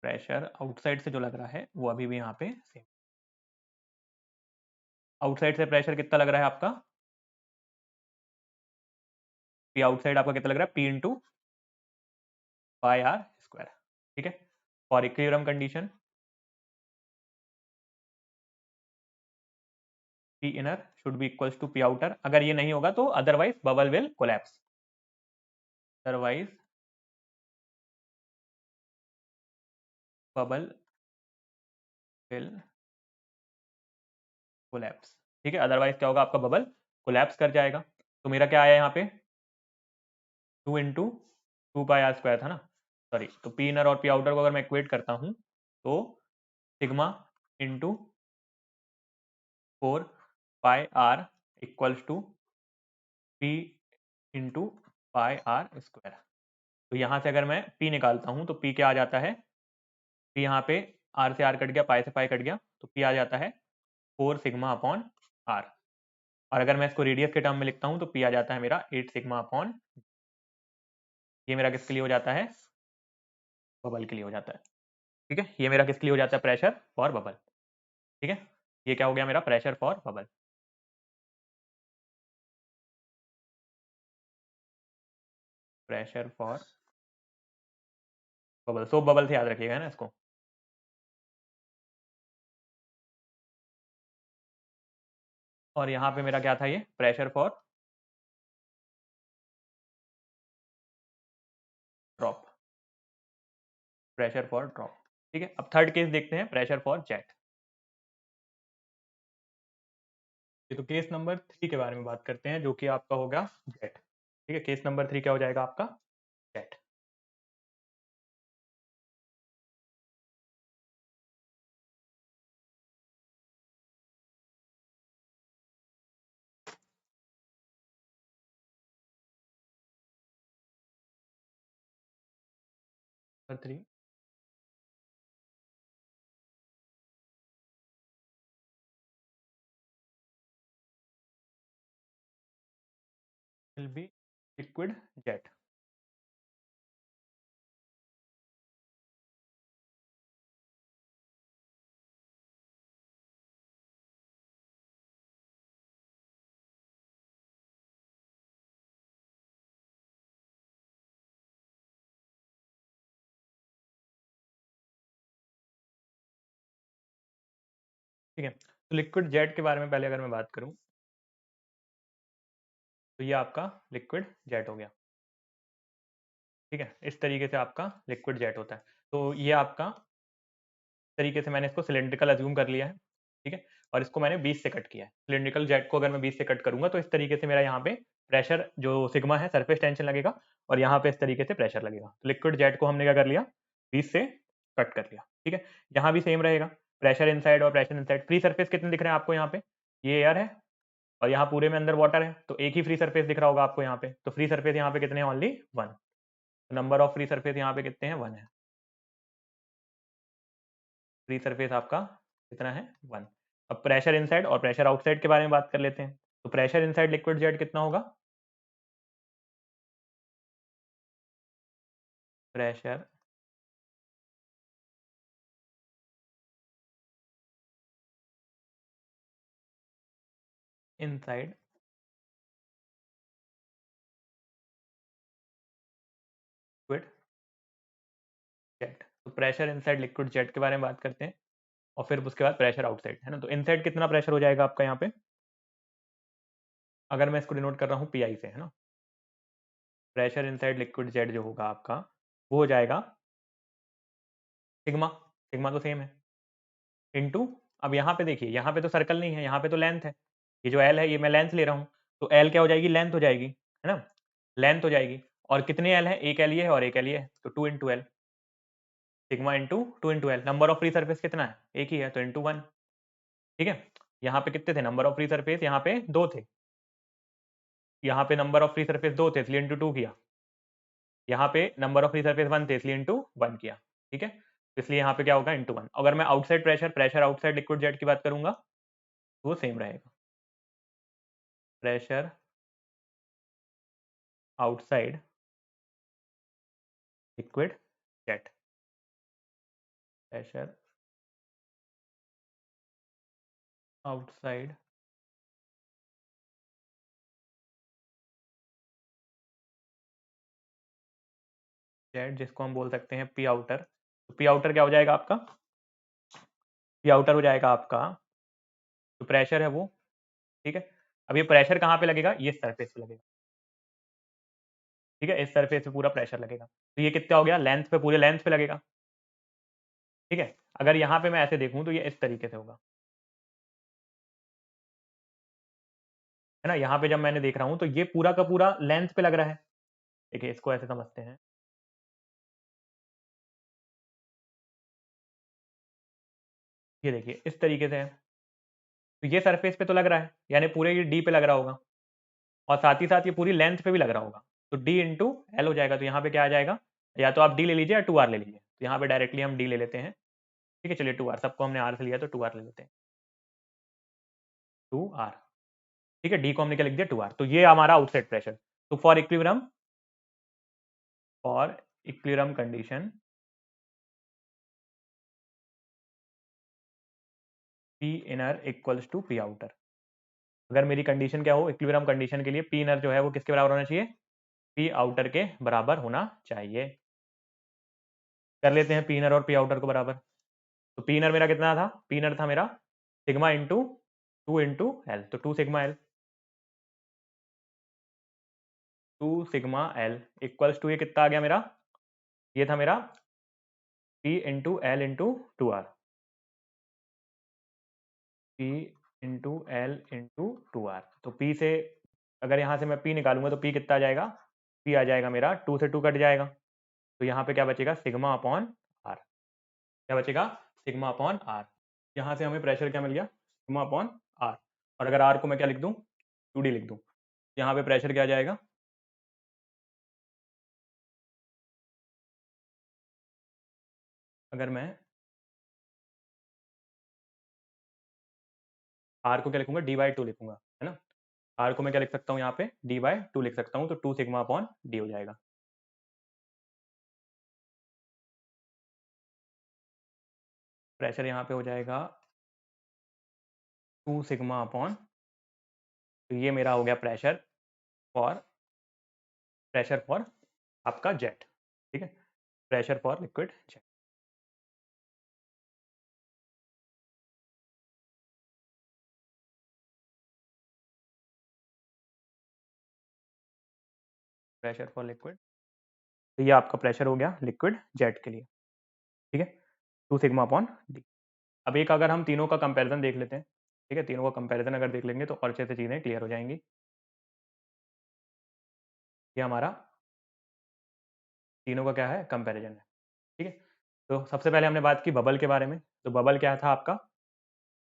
प्रेशर आउटसाइड से जो लग रहा है वो अभी भी यहाँ पे सेम। आउटसाइड से प्रेशर कितना लग रहा है आपका? पी आउटसाइड आपका कितना लग रहा है? P into pi R square, ठीक है? For equilibrium condition P inner should be equals to P outer, अगर ये नहीं होगा तो otherwise bubble will collapse, otherwise bubble will collapse, ठीक है? अदरवाइज क्या होगा? आपका बबल कोलैप्स कर जाएगा। तो मेरा क्या आया यहाँ पे? 2 इंटू 2 पाई R² था ना, सॉरी, तो पी इनर और पी आउटर को अगर मैं इक्वेट करता हूँ तो sigma into 4 pi R equals to P into pi R²। तो यहाँ से अगर मैं पी निकालता हूँ तो पी क्या आ जाता है? पी यहाँ पे आर से आर कट गया, पाई से पाई कट गया, तो पी आ जाता है 4 सिग्मा अपॉन R। और अगर मैं इसको रेडियस के टर्म में लिखता हूँ तो पी आ जाता है मेरा 8 सिग्मा अपॉन, ये मेरा किसके लिए हो जाता है? बबल के लिए हो जाता है, ठीक है? ये मेरा किसके लिए हो जाता है? प्रेशर फॉर बबल, ठीक है? ये क्या हो गया मेरा? Pressure for bubble. Pressure for bubble, soap bubble से याद रखिएगा ना इसको। और यहाँ पे मेरा क्या था? ये pressure for drop, pressure for drop, ठीक है? अब थर्ड केस देखते हैं, प्रेशर फॉर जेट। ये तो केस नंबर 3 के बारे में बात करते हैं, जो कि आपका होगा जेट, ठीक है? केस नंबर 3 क्या हो जाएगा आपका? Jet. Number 3, will be liquid jet. ठीक है, तो लिक्विड जेट के बारे में पहले अगर मैं बात करूं, तो ये आपका लिक्विड जेट हो गया। ठीक है, इस तरीके से आपका लिक्विड जेट होता है। तो ये आपका तरीके से मैंने इसको सिलेंड्रिकल अज्यूम कर लिया है। ठीक है, और इसको मैंने 20 से कट किया है। सिलेंड्रिकल जेट को अगर मैं 20 से कट करूंगा तो इस तरीके से मेरा यहाँ पे प्रेशर जो सिग्मा है, सरफेस टेंशन लगेगा, और यहाँ पे इस तरीके से प्रेशर लगेगा। लिक्विड जेट को हमने क्या कर लिया, 20 से कट कर लिया। ठीक है, यहाँ भी सेम रहेगा, प्रेशर इनसाइड और प्रेशर इनसाइड। फ्री सरफेस कितने दिख रहे हैं आपको यहाँ पे, ये एयर है और यहाँ पूरे में अंदर वाटर है, तो एक ही फ्री सरफेस दिख रहा होगा आपको यहाँ पे। तो फ्री सरफेस यहाँ पे कितने हैं, only 1। Number of free surface यहाँ पे कितने हैं, 1 है। फ्री सरफेस आपका कितना है, 1। अब प्रेशर इनसाइड और प्रेशर आउटसाइड के बारे में बात कर लेते हैं। तो प्रेशर इनसाइड लिक्विड जेट कितना होगा, प्रेशर इनसाइड लिक्विड जेट। तो प्रेशर इनसाइड लिक्विड जेट के बारे में बात करते हैं, और फिर उसके बाद प्रेशर आउटसाइड, है ना। तो इनसाइड कितना प्रेशर हो जाएगा आपका यहाँ पे, अगर मैं इसको डिनोट कर रहा हूँ पीआई से, है ना। प्रेशर इनसाइड लिक्विड जेट जो होगा आपका, वो हो जाएगा सिग्मा, सिग्मा तो सेम है, इनटू, अब यहाँ पे देखिए, यहाँ पे तो सर्कल नहीं है, यहाँ पे तो लेंथ है। ये जो एल है, ये मैं लेंथ ले रहा हूँ, तो एल क्या हो जाएगी, लेंथ हो जाएगी, है ना, लेंथ हो जाएगी। और कितने एल है, एक एल ये है और एक एल ये है, तो 2 into L, sigma into 2 into L. Number of free surface कितना है, एक ही है, तो इंटू 1। ठीक है, यहाँ पे कितने थे नंबर ऑफ फ्री सर्फेस, यहाँ पे 2 थे, यहाँ पे नंबर ऑफ फ्री सर्फेस 2 थे, इसलिए इंटू 2 किया। यहाँ पे नंबर ऑफ फ्री सर्फेस 1 थे, इसलिए इंटू 1 किया। ठीक है, तो इसलिए यहाँ पे क्या होगा, इंटू 1। अगर मैं outside pressure, pressure outside liquid jet की बात करूंगा, तो वो सेम रहेगा, pressure outside liquid jet, pressure outside jet, जिसको हम बोल सकते हैं पी आउटर। तो पी आउटर क्या हो जाएगा आपका, पी आउटर हो जाएगा आपका, जो प्रेशर है वो, ठीक है। अब ये प्रेशर कहाँ पे लगेगा, ये सरफेस पे लगेगा। ठीक है, इस सरफेस पे पूरा प्रेशर लगेगा, तो ये कितना हो गया, लेंथ पे, पूरे लेंथ पे लगेगा। ठीक है, अगर यहाँ पे मैं ऐसे देखूं तो ये इस तरीके से होगा, है ना। यहाँ पे जब मैंने देख रहा हूँ तो ये पूरा का पूरा लेंथ पे लग रहा है। देखिए, इसको ऐसे समझते हैं, ये देखिए इस तरीके से है, तो ये सरफेस पे तो लग रहा है, यानी पूरे ये डी पे लग रहा होगा, और साथ ही साथ ये पूरी लेंथ पे भी लग रहा होगा, तो डी इंटू एल हो जाएगा। तो यहाँ पे क्या आ जाएगा, या तो आप डी ले लीजिए या 2 आर ले लीजिए। तो यहाँ पे डायरेक्टली हम डी ले लेते हैं। ठीक है, चलिए 2 आर, सबको हमने आर से लिया तो 2 आर ले लेते हैं, 2 आर। ठीक है, डी को हमने क्या लिख दिया, 2 आर। तो ये हमारा आउटसाइड प्रेशर। तो for equilibrium condition, P inner equals to P outer. अगर मेरी कंडीशन क्या हो, इक्विलिब्रियम कंडीशन के लिए पी इनर जो है वो किसके बराबर होना चाहिए, पी आउटर के बराबर होना चाहिए। कर लेते हैं पी इनर और पी आउटर को बराबर। तो पी इनर मेरा कितना था, पी इनर था मेरा सिग्मा इंटू 2 इंटू एल, तो 2 sigma L, 2 sigma L equals to, ये कितना आ गया मेरा, ये था मेरा P into L into 2 R, P into L into 2 R. तो पी से, अगर यहाँ से मैं पी निकालूंगा तो पी कितना आ जाएगा, पी आ जाएगा मेरा 2 से 2 कट जाएगा, तो यहाँ पे क्या बचेगा, सिग्मा अपॉन आर। क्या बचेगा, सिग्मा अपॉन आर। यहाँ से हमें प्रेशर क्या मिल गया, सिग्मा अपॉन आर। और अगर आर को मैं क्या लिख दूँ, 2D लिख दूँ, यहाँ पे प्रेशर क्या आ जाएगा, अगर मैं आर को क्या लिखूंगा, डी बाई 2 लिखूंगा, है ना। आर को मैं क्या लिख सकता हूँ यहाँ पे, d/2 लिख सकता हूँ, तो 2 सिग्मा अपॉन डी हो जाएगा। प्रेशर यहाँ पे हो जाएगा 2 सिग्मा अपॉन, तो ये मेरा हो गया प्रेशर फॉर आपका जेट। ठीक है, pressure for liquid jet. Pressure for liquid, तो ये आपका प्रेशर हो गया लिक्विड जेट के लिए। ठीक है, 2 सिग्मा अपॉन डी। अब एक अगर हम तीनों का कंपैरिजन देख लेते हैं, ठीक है, तीनों का कंपैरिजन अगर देख लेंगे तो और अच्छे से चीज़ें क्लियर हो जाएंगी। ये हमारा तीनों का क्या है, कंपैरिजन है। ठीक है, तो सबसे पहले हमने बात की बबल के बारे में, तो बबल क्या था आपका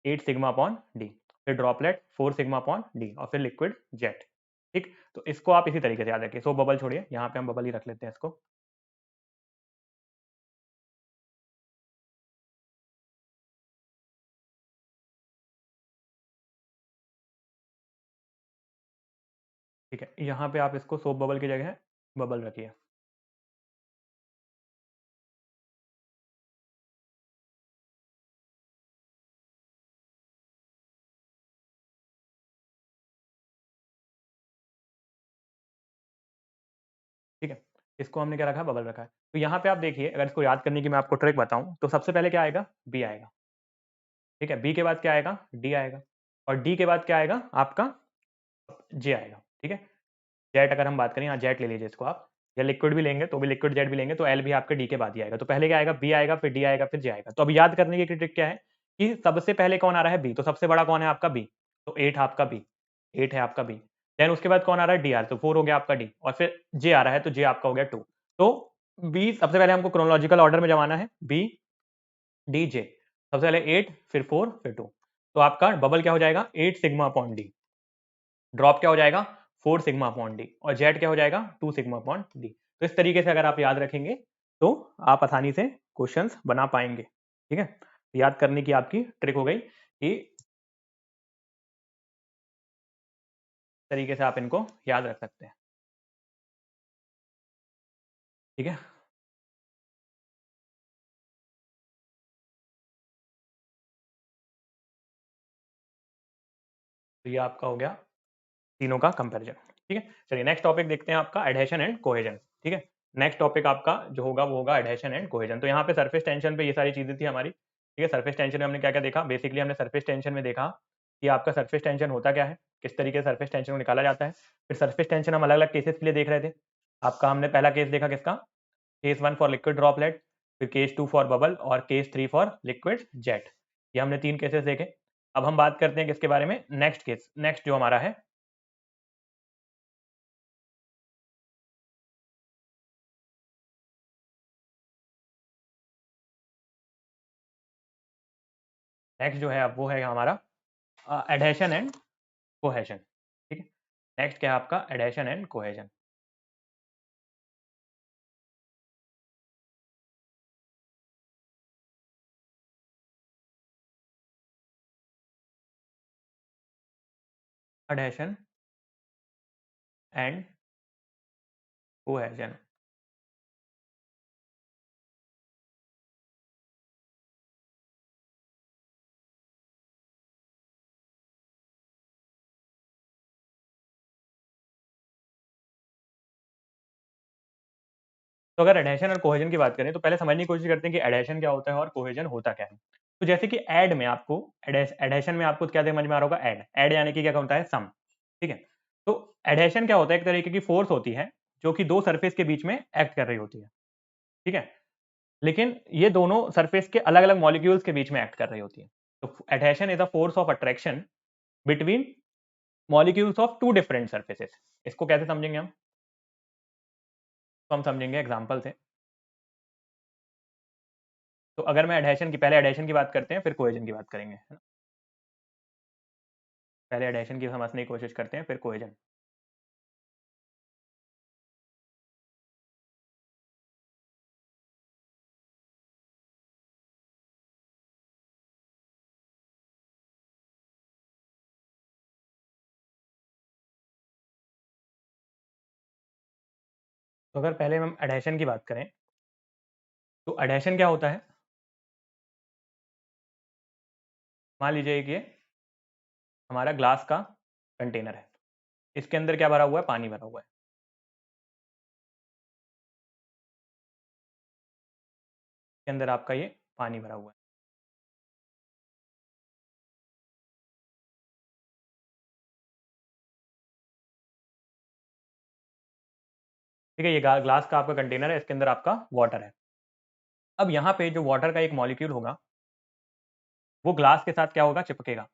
8 सिग्मा अपॉन डी, फिर ड्रॉपलेट 4 सिग्मा अपॉन डी, और फिर लिक्विड जेट। ठीक, तो इसको आप इसी तरीके से याद रखिए। सो बबल छोड़िए, यहाँ पे हम बबल ही रख लेते हैं इसको। ठीक है, यहाँ पे आप इसको सोप बबल की जगह बबल रखिए। ठीक है, इसको हमने क्या रखा, बबल रखा है। तो यहाँ पे आप देखिए, अगर इसको याद करने की मैं आपको ट्रिक बताऊं, तो सबसे पहले क्या आएगा, बी आएगा। ठीक है, बी के बाद क्या आएगा, डी आएगा, और डी के बाद क्या आएगा आपका, जे आएगा। ठीक है, जेट अगर हम बात करें, यहाँ जेट ले लीजिए इसको आप, या लिक्विड भी लेंगे तो भी, लिक्विड जेट भी लेंगे तो एल भी आपके डी के बाद ही आएगा। तो पहले क्या आएगा, बी आएगा, फिर डी आएगा, फिर जे आएगा। तो अब याद करने की ट्रिक क्या है कि सबसे पहले कौन आ रहा है, बी, तो सबसे बड़ा कौन है आपका, बी, तो 8 आपका बी, 8 है आपका बी। देन उसके बाद कौन आ रहा है, डी आर, तो 4 हो गया आपका डी, और फिर जे आ रहा है, तो जे आपका हो गया 2। तो बी सबसे पहले हमको क्रोनोलॉजिकल ऑर्डर में जमाना है, बी डी जे, सबसे पहले 8 फिर 4 फिर 2। तो आपका बबल क्या हो जाएगा, 8 सिग्मा अपॉन डी, ड्रॉप क्या हो जाएगा, 4 सिग्मा अपॉन डी, और जेट क्या हो जाएगा, 2 सिग्मा अपॉन डी। तो इस तरीके से अगर आप याद रखेंगे तो आप आसानी से क्वेश्चंस बना पाएंगे। ठीक है, याद करने की आपकी ट्रिक हो गई कि तरीके से आप इनको याद रख सकते हैं। ठीक है, तो ये आपका हो गया तीनों का कंपैरिजन। ठीक है, चलिए नेक्स्ट टॉपिक देखते हैं, आपका एडहेशन एंड कोहेजन। ठीक है, नेक्स्ट टॉपिक आपका जो होगा वो होगा एडहेशन एंड कोहेजन। तो यहाँ पे सरफेस टेंशन पे ये सारी चीजें थी हमारी। ठीक है, सरफेस टेंशन में हमने क्या क्या देखा, बेसिकली हमने सरफेस टेंशन में देखा कि आपका सरफेस टेंशन होता क्या है, किस तरीके से सरफेस टेंशन को निकाला जाता है। फिर सरफेस टेंशन हम अलग अलग केसेस के लिए देख रहे थे। आपका हमने पहला केस देखा किसका, केस 1 फॉर लिक्विड ड्रॉपलेट, फिर केस 2 फॉर बबल, और केस 3 फॉर लिक्विड जेट। ये हमने 3 केसेस देखे। अब हम बात करते हैं किसके बारे में, नेक्स्ट केस, नेक्स्ट जो हमारा है, नेक्स्ट जो है अब वो है हमारा एडहेशन एंड कोहेजन। ठीक है, नेक्स्ट क्या है आपका, adhesion and cohesion. Adhesion and cohesion, तो अगर एडहेशन और कोहेजन की बात करें तो पहले समझने की कोशिश करते हैं कि एडहेशन क्या होता है और कोहेजन होता क्या है। तो जैसे कि एड में आपको, एडहेशन में आपको क्या समझ में आ रहा होगा, एड, एड यानी कि क्या होता है, सम। ठीक है, तो एडहेशन क्या होता है, एक तरीके की फोर्स होती है जो कि दो सरफेस के बीच में एक्ट कर रही होती है। ठीक है, लेकिन ये दोनों सरफेस के अलग अलग मॉलिक्यूल्स के बीच में एक्ट कर रही होती है। तो adhesion is a force of attraction between molecules of two different surfaces. इसको कैसे समझेंगे हम, तो हम समझेंगे एग्जांपल से। तो अगर मैं एडहेशन की, पहले एडहेशन की बात करते हैं फिर कोहेजन की बात करेंगे, है ना। पहले एडहेशन की समझने की कोशिश करते हैं फिर कोहेजन। तो अगर पहले हम एडेशन की बात करें, तो एडेशन क्या होता है? मान लीजिए कि हमारा ग्लास का कंटेनर है, इसके अंदर क्या भरा हुआ है? पानी भरा हुआ है। इसके अंदर आपका ये पानी भरा हुआ है। ठीक है, ये ग्लास का आपका कंटेनर है, इसके अंदर आपका वाटर है। अब यहाँ पे जो वाटर का एक मॉलिक्यूल होगा, वो ग्लास के साथ क्या होगा? चिपकेगा।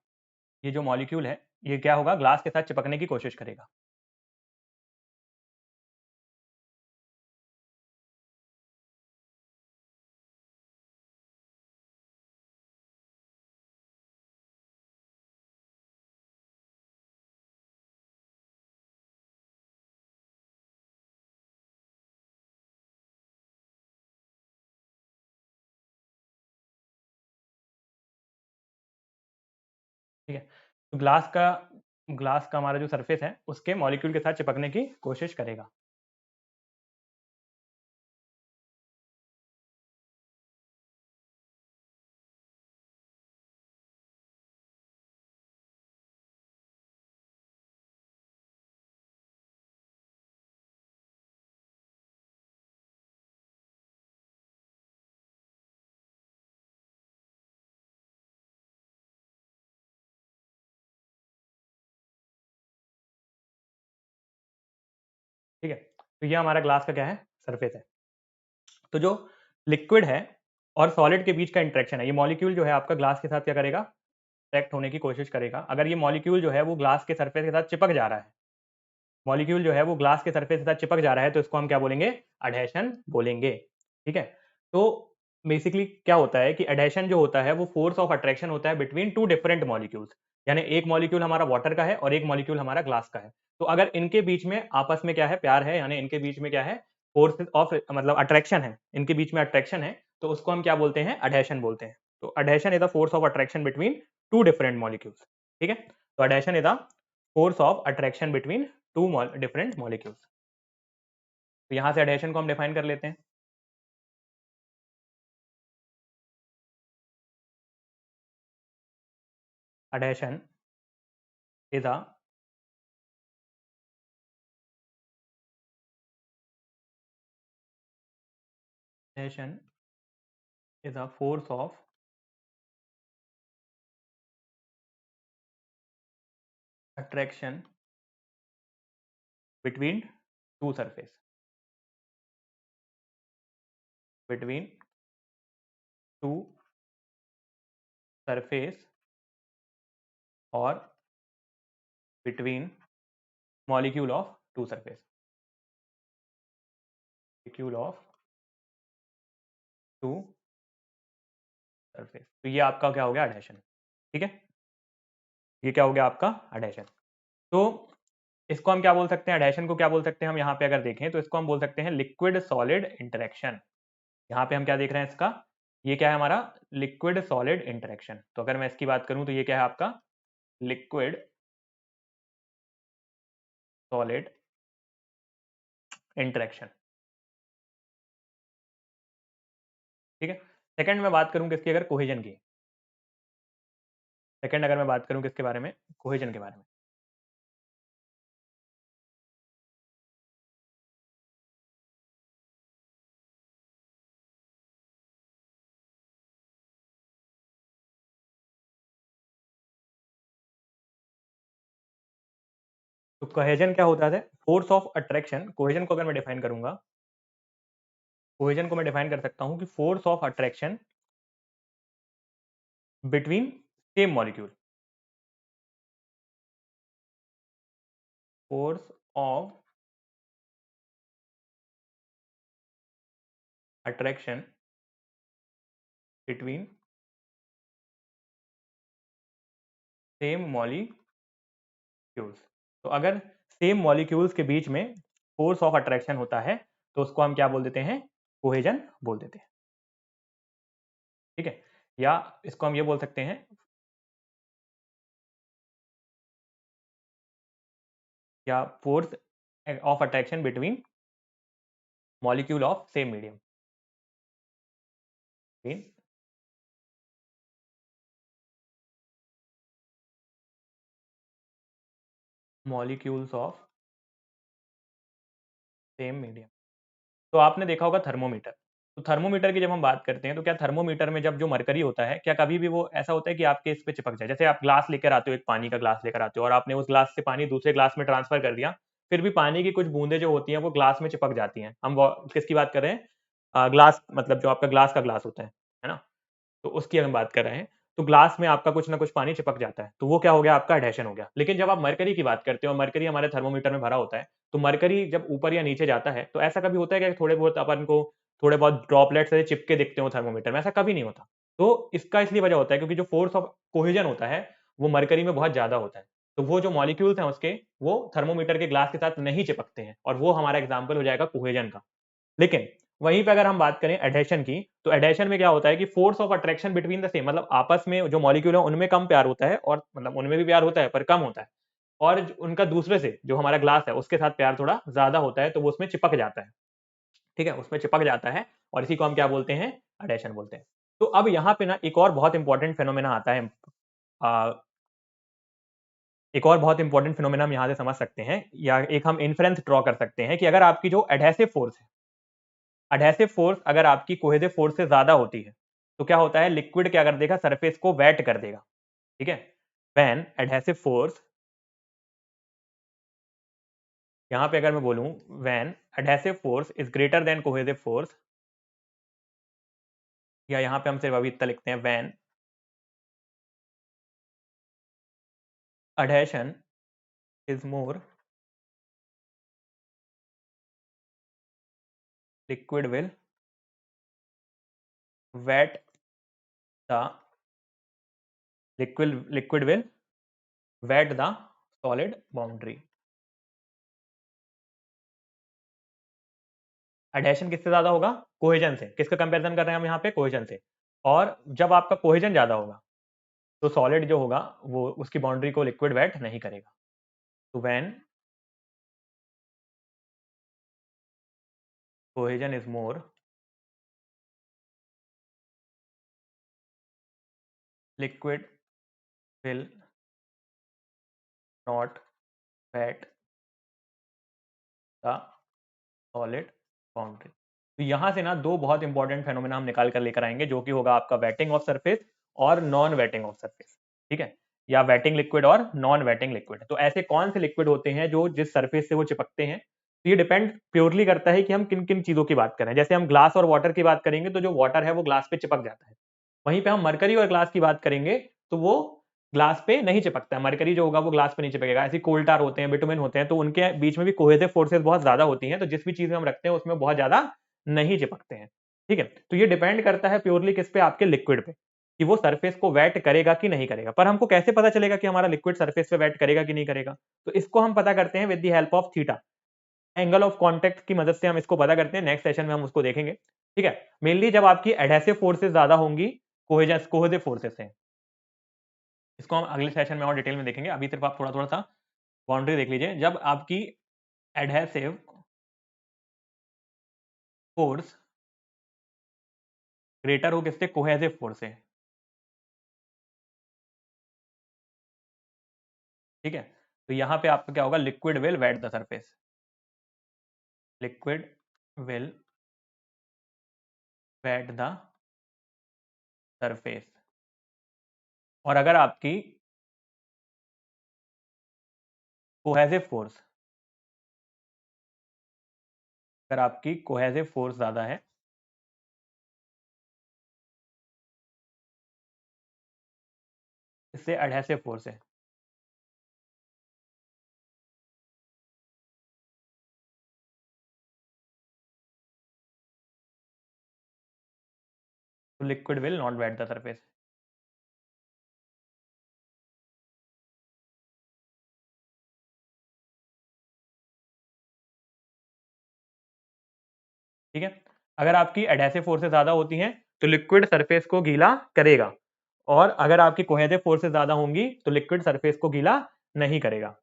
ये जो मॉलिक्यूल है, ये क्या होगा? ग्लास के साथ चिपकने की कोशिश करेगा। ठीक है, तो ग्लास का हमारा जो सरफेस है, उसके मॉलिक्यूल के साथ चिपकने की कोशिश करेगा। ठीक है, तो ये हमारा ग्लास का क्या है? सरफेस है। तो जो लिक्विड है और सॉलिड के बीच का इंटरेक्शन है, ये मॉलिक्यूल जो है आपका ग्लास के साथ क्या करेगा? अट्रैक्ट होने की कोशिश करेगा। अगर ये मॉलिक्यूल जो है वो ग्लास के सरफेस के साथ चिपक जा रहा है, मॉलिक्यूल जो है वो ग्लास के सरफेस के साथ चिपक जा रहा है, तो इसको हम क्या बोलेंगे? एडहेशन बोलेंगे। ठीक है, तो बेसिकली क्या होता है कि एडहेशन जो होता है वो फोर्स ऑफ अट्रैक्शन होता है बिटवीन टू डिफरेंट मॉलिक्यूल्स। यानी एक मॉलिक्यूल हमारा वाटर का है और एक मॉलिक्यूल हमारा ग्लास का है। तो अगर इनके बीच में आपस में क्या है? प्यार है, यानी इनके बीच में क्या है? फोर्स ऑफ मतलब अट्रैक्शन है, इनके बीच में अट्रैक्शन है, तो उसको हम क्या बोलते हैं? एडहेशन बोलते हैं। तो adhesion is the force of attraction between to different molecules. ठीक है, तो adhesion is the force of attraction between to different molecules. तो यहां से एडहेशन को हम डिफाइन कर लेते हैं। Adhesion is a adhesion is a force of attraction between two surface, between two surface और between molecule of two surface, molecule of two surface. तो ये आपका क्या हो गया? एडहेशन। ठीक है, ये क्या हो गया आपका? एडहेशन। तो इसको हम क्या बोल सकते हैं? एडहेशन को क्या बोल सकते हैं हम? यहाँ पे अगर देखें तो इसको हम बोल सकते हैं लिक्विड सॉलिड इंटरेक्शन। यहाँ पे हम क्या देख रहे हैं इसका? ये क्या है हमारा? Liquid solid interaction. तो अगर मैं इसकी बात करूं तो ये क्या है आपका? Liquid solid interaction. ठीक है, सेकंड मैं बात करूं किसकी? अगर कोहेजन की। सेकंड अगर मैं बात करूं किसके बारे में? कोहेजन के बारे में। तो कोहेजन क्या होता है? Force of attraction. कोहेजन को अगर मैं डिफाइन करूंगा, कोहेजन को मैं डिफाइन कर सकता हूं कि force of attraction between same molecule, force of attraction between same molecules. तो अगर सेम मॉलिक्यूल्स के बीच में फोर्स ऑफ अट्रैक्शन होता है, तो उसको हम क्या बोल देते हैं? कोहेजन बोल देते हैं। ठीक है, या इसको हम ये बोल सकते हैं, या force of attraction between molecule of same medium, molecules of same medium. तो आपने देखा होगा थर्मोमीटर। तो थर्मोमीटर की जब हम बात करते हैं तो क्या थर्मोमीटर में जब जो मरकरी होता है, क्या कभी भी वो ऐसा होता है कि आपके इस पे चिपक जाए? जैसे आप ग्लास लेकर आते हो, एक पानी का ग्लास लेकर आते हो और आपने उस ग्लास से पानी दूसरे ग्लास में ट्रांसफर कर दिया, फिर भी पानी की कुछ बूंदें जो होती हैं वो ग्लास में चिपक जाती हैं। हम किसकी बात कर रहे हैं? ग्लास, मतलब जो आपका ग्लास का ग्लास होता है ना? तो उसकी हम बात कर रहे हैं। तो ग्लास में आपका कुछ ना कुछ पानी चिपक जाता है, तो वो क्या हो गया? आपका एडहेशन हो गया। लेकिन जब आप मरकरी की बात करते हो, मरकरी हमारे थर्मोमीटर में भरा होता है, तो मरकरी जब ऊपर या नीचे जाता है, तो ऐसा कभी होता है कि थोड़े बहुत अपन को थोड़े बहुत ड्रॉपलेट्स ऐसे चिपके दिखते हो थर्मोमीटर में? ऐसा कभी नहीं होता। तो इसका इसलिए वजह होता है क्योंकि जो फोर्स ऑफ कोहेजन होता है, वो मरकरी में बहुत ज़्यादा होता है। तो वो जो मॉलिक्यूल्स हैं उसके, वो थर्मोमीटर के ग्लास के साथ नहीं चिपकते हैं और वो हमारा एग्जाम्पल हो जाएगा कोहेजन का। लेकिन वहीं पे अगर हम बात करें एडहेशन की, तो एडहेशन में क्या होता है कि force of attraction between the same, मतलब आपस में जो मॉलिक्यूल है उनमें कम प्यार होता है, और मतलब उनमें भी प्यार होता है पर कम होता है, और उनका दूसरे से जो हमारा ग्लास है उसके साथ प्यार थोड़ा ज्यादा होता है, तो वो उसमें चिपक जाता है। ठीक है, उसमें चिपक जाता है और इसी को हम क्या बोलते हैं? एडहेशन बोलते हैं। तो अब यहाँ पे ना एक और बहुत इंपॉर्टेंट फेनोमेना आता है। आ, एक और बहुत इंपॉर्टेंट फेनोमेना हम यहाँ से समझ सकते हैं, या एक हम इन्फ्रेंस ड्रॉ कर सकते हैं कि अगर आपकी जो एडहेसिव फोर्स है, एडहेसिव फोर्स अगर आपकी कोहेसिव फोर्स से ज्यादा होती है, तो क्या होता है? लिक्विड क्या कर देगा? सरफेस को वेट कर देगा। ठीक है, व्हेन एडहेसिव फोर्स, यहां पे अगर मैं बोलूं when adhesive force is greater than cohesive force, या यहां पे हम सिर्फ अभी इतना लिखते हैं, when adhesion is more, liquid will wet the liquid will wet the solid boundary. Adhesion किससे ज्यादा होगा? कोहेजन से। किसका कंपैरिजन कर रहे हैं हम यहाँ पे? कोहेजन से। और जब आपका कोहेजन ज्यादा होगा, तो सॉलिड जो होगा वो उसकी बाउंड्री को लिक्विड वेट नहीं करेगा। तो when cohesion is more, liquid will not wet the solid boundary. तो यहां से ना दो बहुत इंपॉर्टेंट फेनोमेना हम निकाल कर लेकर आएंगे, जो कि होगा आपका वेटिंग ऑफ सरफेस और नॉन वेटिंग ऑफ सरफेस। ठीक है, या वेटिंग लिक्विड और नॉन वेटिंग लिक्विड। तो ऐसे कौन से लिक्विड होते हैं जो जिस सरफेस से वो चिपकते हैं? तो ये डिपेंड प्योरली करता है कि हम किन किन चीजों की बात करें। जैसे हम ग्लास और वाटर की बात करेंगे, तो जो वाटर है वो ग्लास पे चिपक जाता है। वहीं पे हम मरकरी और ग्लास की बात करेंगे, तो वो ग्लास पे नहीं चिपकता है। मरकरी जो होगा वो ग्लास पे नहीं चिपकेगा। ऐसे कोल टार होते हैं, बिटुमेन होते हैं, तो उनके बीच में भी कोहेसिव फोर्सेस बहुत ज्यादा होती हैं, तो जिस भी चीज में हम रखते हैं उसमें बहुत ज्यादा नहीं चिपकते हैं। ठीक है, तो ये डिपेंड करता है प्योरली किस पे? आपके लिक्विड पे, कि वो सरफेस को वेट करेगा कि नहीं करेगा। पर हमको कैसे पता चलेगा कि हमारा लिक्विड सरफेस पे वेट करेगा कि नहीं करेगा? तो इसको हम पता करते हैं with the help of theta, angle of contact की मदद से हम इसको पता करते हैं। नेक्स्ट सेशन में हम उसको देखेंगे। ठीक है, मेनली जब आपकी एडहेसिव फोर्सेस ज्यादा होंगी कोहेसिव फोर्सेस से। इसको हम अगले सेशन में और डिटेल में देखेंगे। अभी सिर्फ आप थोड़ा थोड़ा सा बाउंड्री देख लीजिए। जब आपकी एडहेसिव फोर्स ग्रेटर हो किससे? कोहेसिव फोर्स से। ठीक है, तो यहां पे आपका क्या होगा? Liquid will wet the surface, liquid will wet the surface. और अगर आपकी कोहेसिव फोर्स, अगर आपकी कोहेसिव फोर्स ज्यादा है, इससे एडहेसिव फोर्स है, तो liquid will not wet the surface. ठीक है, अगर आपकी एडहेसिव फोर्सेस ज्यादा होती हैं तो लिक्विड सरफेस को गीला करेगा, और अगर आपकी कोहेसिव फोर्सेस ज्यादा होंगी तो लिक्विड सरफेस को गीला नहीं करेगा।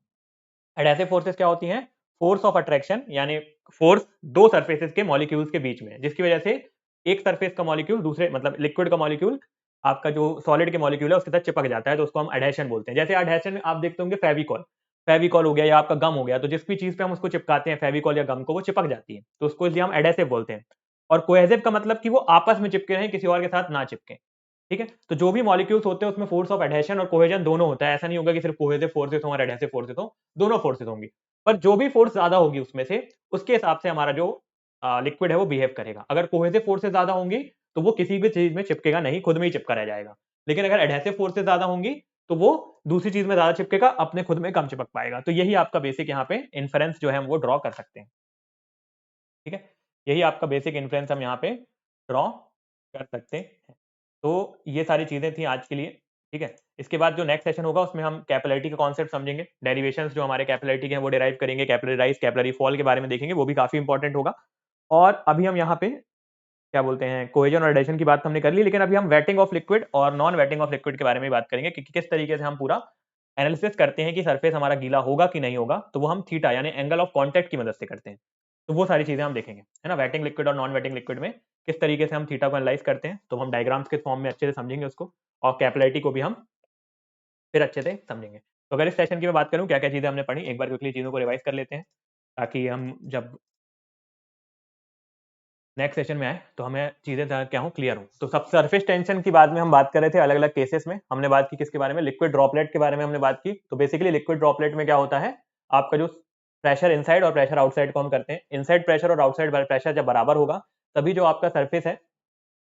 एडहेसिव फोर्सेस क्या होती हैं? फोर्स ऑफ अट्रैक्शन यानी फोर्स दो सरफेसेस के मॉलिक्यूल्स के बीच में है, जिसकी वजह से एक सरफेस का मॉलिक्यूल दूसरे मतलब लिक्विड का मॉलिक्यूल आपका जो सॉलिड के मॉलिक्यूल है उसके साथ चिपक जाता है, तो उसको हम एडहेशन बोलते हैं। जैसे एडहेशन में आप देखते होंगे फेविकॉल, फेविकॉल हो गया या आपका गम हो गया, तो जिस भी चीज पे हम उसको चिपकाते हैं फेविकॉल या गम को, वो चिपक जाती है, तो उसको इसलिए हम एडहेसिव बोलते हैं। और कोहेसिव का मतलब कि वो आपस में चिपके रहें, किसी और के साथ ना चिपके। ठीक है, तो जो भी मॉलिक्यूल्स होते हैं उसमें फोर्स ऑफ एडहेशन और कोहेजन दोनों होता है। ऐसा नहीं होगा कि सिर्फ कोहेसिव फोर्सेस हो और एडहेसिव फोर्सेस हो, दोनों फोर्सेस होंगी। पर जो भी फोर्स ज्यादा होगी उसमें से, उसके हिसाब से हमारा जो लिक्विड है वो बिहेव करेगा। अगर कोहेसिव फोर्सेस ज्यादा होंगी तो वो किसी भी चीज में चिपकेगा नहीं, खुद में ही चिपका रह जाएगा। लेकिन अगर एडहेसिव फोर्सेस ज्यादा होंगी तो वो दूसरी चीज में ज्यादा चिपकेगा, अपने खुद में कम चिपक पाएगा। तो यही आपका बेसिक यहाँ पे इन्फरेंस जो है हम वो ड्रॉ कर सकते हैं। ठीक है, यही आपका बेसिक इन्फ्लुएंस हम यहाँ पे ड्रॉ कर सकते हैं। तो ये सारी चीजें थी आज के लिए। ठीक है, इसके बाद जो नेक्स्ट सेशन होगा उसमें हम कैपिलरिटी का कॉन्सेप्ट समझेंगे, डेरिवेशंस जो हमारे कैपिलरिटी के हैं वो डिराइव करेंगे, कैपिलरी राइज कैपिलरी फॉल के बारे में देखेंगे, वो भी काफी इंपॉर्टेंट होगा। और अभी हम यहाँ पे क्या बोलते हैं, कोहेजन और एडिशन की बात हमने कर ली, लेकिन अभी हम वेटिंग ऑफ लिक्विड और नॉन वेटिंग ऑफ लिक्विड के बारे में बात करेंगे कि किस तरीके से हम पूरा एनालिसिस करते हैं कि सरफेस हमारा गीला होगा कि नहीं होगा। तो वो हम थीटा यानी एंगल ऑफ कांटेक्ट की मदद से करते हैं। तो वो सारी चीजें हम देखेंगे, है ना, वेटिंग लिक्विड और नॉन वेटिंग लिक्विड में किस तरीके से हम थीटा को एनालाइज करते हैं, तो हम डायग्राम्स के फॉर्म में अच्छे से समझेंगे उसको, और कैपिलरिटी को भी हम फिर अच्छे से समझेंगे। तो अगर इस सेशन की मैं बात करूं क्या क्या चीजें हमने पढ़ी, एक बार क्विकली चीजों को रिवाइज कर लेते हैं, ताकि हम जब नेक्स्ट सेशन में आए तो हमें चीजें क्या हो, क्लियर हो। तो सब सरफेस टेंशन की बाद में हम बात कर रहे थे अलग अलग केसेस में, हमने बात की किसके बारे में, लिक्विड ड्रॉपलेट के बारे में हमने बात की। तो बेसिकली लिक्विड ड्रॉपलेट में क्या होता है, आपका जो प्रेशर इनसाइड और प्रेशर आउटसाइड को हम करते हैं, इनसाइड प्रेशर और आउटसाइड प्रेशर जब बराबर होगा तभी जो आपका सरफेस है,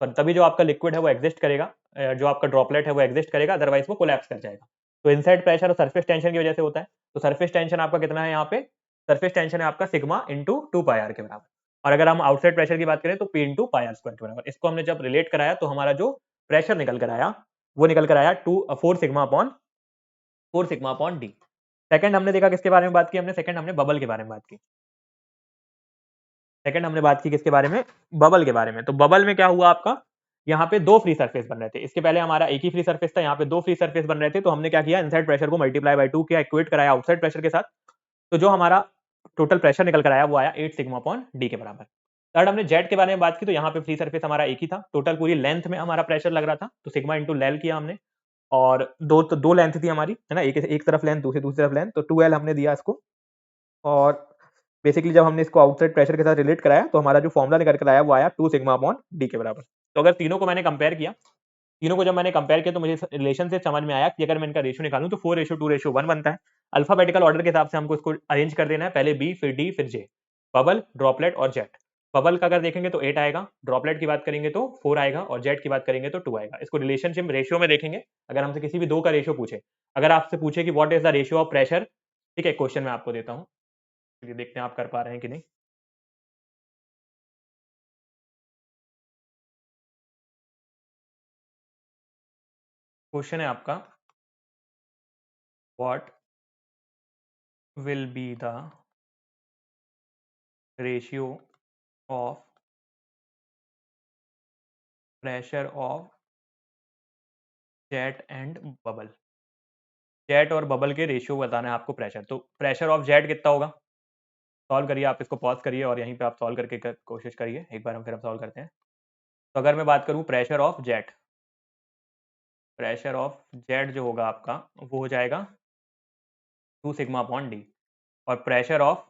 पर तभी जो आपका लिक्विड है वो एग्जिस्ट करेगा, जो आपका ड्रॉपलेट है वो एग्जिस्ट करेगा, अदरवाइज वो कोलैप्स कर जाएगा। तो इनसाइड प्रेशर और सरफेस टेंशन की वजह से होता है। तो सरफेस टेंशन आपका कितना है, यहाँ पे सरफेस टेंशन है आपका सिग्मा इंटू 2 पाई आर के बराबर। और अगर हम आउटसाइड प्रेशर की बात करें तो P into pi R square के बराबर। इसको हमने जब रिलेट कराया तो हमारा जो प्रेशर निकल कर आया वो निकल कर आया 4 सिग्मा अपॉन डी। सेकंड हमने देखा किसके बारे में बात की हमने, सेकंड हमने बबल के बारे में बात की। सेकंड हमने बात की किसके बारे में, बबल के बारे में। तो बबल में क्या हुआ आपका, यहाँ पे दो फ्री सरफेस बन रहे थे, इसके पहले हमारा एक ही फ्री सरफेस था, यहाँ पे दो फ्री सरफेस बन रहे थे। तो हमने क्या किया, इनसाइड प्रेशर को मल्टीप्लाई बाय 2 किया, इक्वेट कराया आउटसाइड प्रेशर के साथ। तो जो हमारा टोटल प्रेशर निकल कर आया वो आया 8 सिग्मा अपॉन डी के बराबर। थर्ड हमने जेट के बारे में बात की, तो यहाँ पे फ्री सरफेस हमारा एक ही था, टोटल पूरी लेंथ में हमारा प्रेशर लग रहा था, तो सिग्मा इंटू लेल किया हमने। और दो लेंथ थी हमारी, है ना, एक तरफ लेंथ दूसरी तरफ लेंथ, तो 2L हमने दिया इसको। और बेसिकली जब हमने इसको आउटसाइड प्रेशर के साथ रिलेट कराया तो हमारा जो फॉर्मुला निकल कर आया वो आया 2 सिग्मा अपॉन डी के बराबर। तो अगर तीनों को मैंने कंपेयर किया, तीनों को जब मैंने कंपेयर किया तो मुझे रिलेशन से समझ में आया कि अगर मैं इनका रेशियो निकालूं तो 4:2:1 बनता है। अल्फाबेटिकल ऑर्डर के हिसाब से हमको इसको अरेंज कर देना है, पहले बी फिर डी फिर जे, बबल ड्रॉपलेट और जेट। बबल का अगर देखेंगे तो 8 आएगा, ड्रॉपलेट की बात करेंगे तो 4 आएगा, और जेट की बात करेंगे तो 2 आएगा। इसको रिलेशनशिप रेशियो में देखेंगे, अगर हमसे किसी भी दो का रेशियो पूछे, अगर आपसे पूछे कि what is the ratio of pressure, ठीक है, क्वेश्चन मैं आपको देता हूँ, देखते हैं आप कर पा रहे हैं कि नहीं। क्वेश्चन है आपका, what will be the ratio of pressure of jet and bubble. Jet और बबल के रेशियो बताना है आपको प्रेशर। तो प्रेशर ऑफ जेट कितना होगा, सॉल्व करिए आप, इसको पॉज करिए और यहीं पे आप सॉल्व करके कोशिश करिए, एक बार हम फिर सॉल्व करते हैं। तो अगर मैं बात करूं pressure of jet, pressure of jet जो होगा आपका वो हो जाएगा 2 सिग्मा अपॉन डी, और प्रेशर ऑफ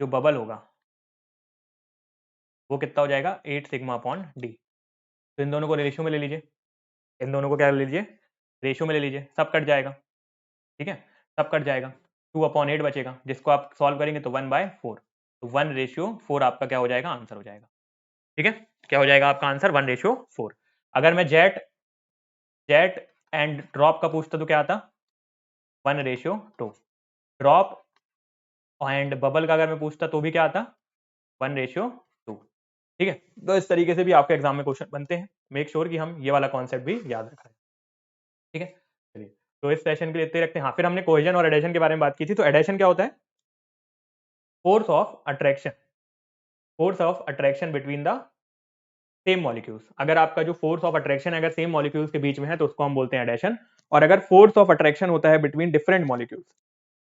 जो बबल होगा वो कितना हो जाएगा 8 सिग्मा अपॉन डी। तो इन दोनों को रेशियो में ले लीजिए, इन दोनों को क्या ले लीजिए, रेशियो में ले लीजिए, सब कट जाएगा, ठीक है, सब कट जाएगा, 2/8 बचेगा, जिसको आप सॉल्व करेंगे तो 1/4, तो 1:4 आपका क्या हो जाएगा, आंसर हो जाएगा। ठीक है, क्या हो जाएगा आपका आंसर, 1:4। अगर मैं जेट जेट एंड ड्रॉप का पूछता तो क्या आता, 1:2। ड्रॉप एंड बबल का अगर मैं पूछता तो भी क्या आता, 1:2। ठीक है, तो इस तरीके से भी आपके एग्जाम में क्वेश्चन बनते हैं, मेक श्योर कि हम ये वाला कॉन्सेप्ट भी याद रखें। ठीक है, चलिए, तो इस सेशन के लिए इतने रखते हैं। हाँ, फिर हमने कोहेजन और एडेशन के बारे में बात की थी। तो एडेशन क्या होता है, force of attraction, force of attraction between the same molecules. अगर आपका जो फोर्स ऑफ अट्रैक्शन अगर सेम मॉलिक्यूल्स के बीच में है तो उसको हम बोलते हैं एडेशन। और अगर फोर्स ऑफ अट्रैक्शन होता है बिटवीन डिफरेंट मॉलिक्यूल्स,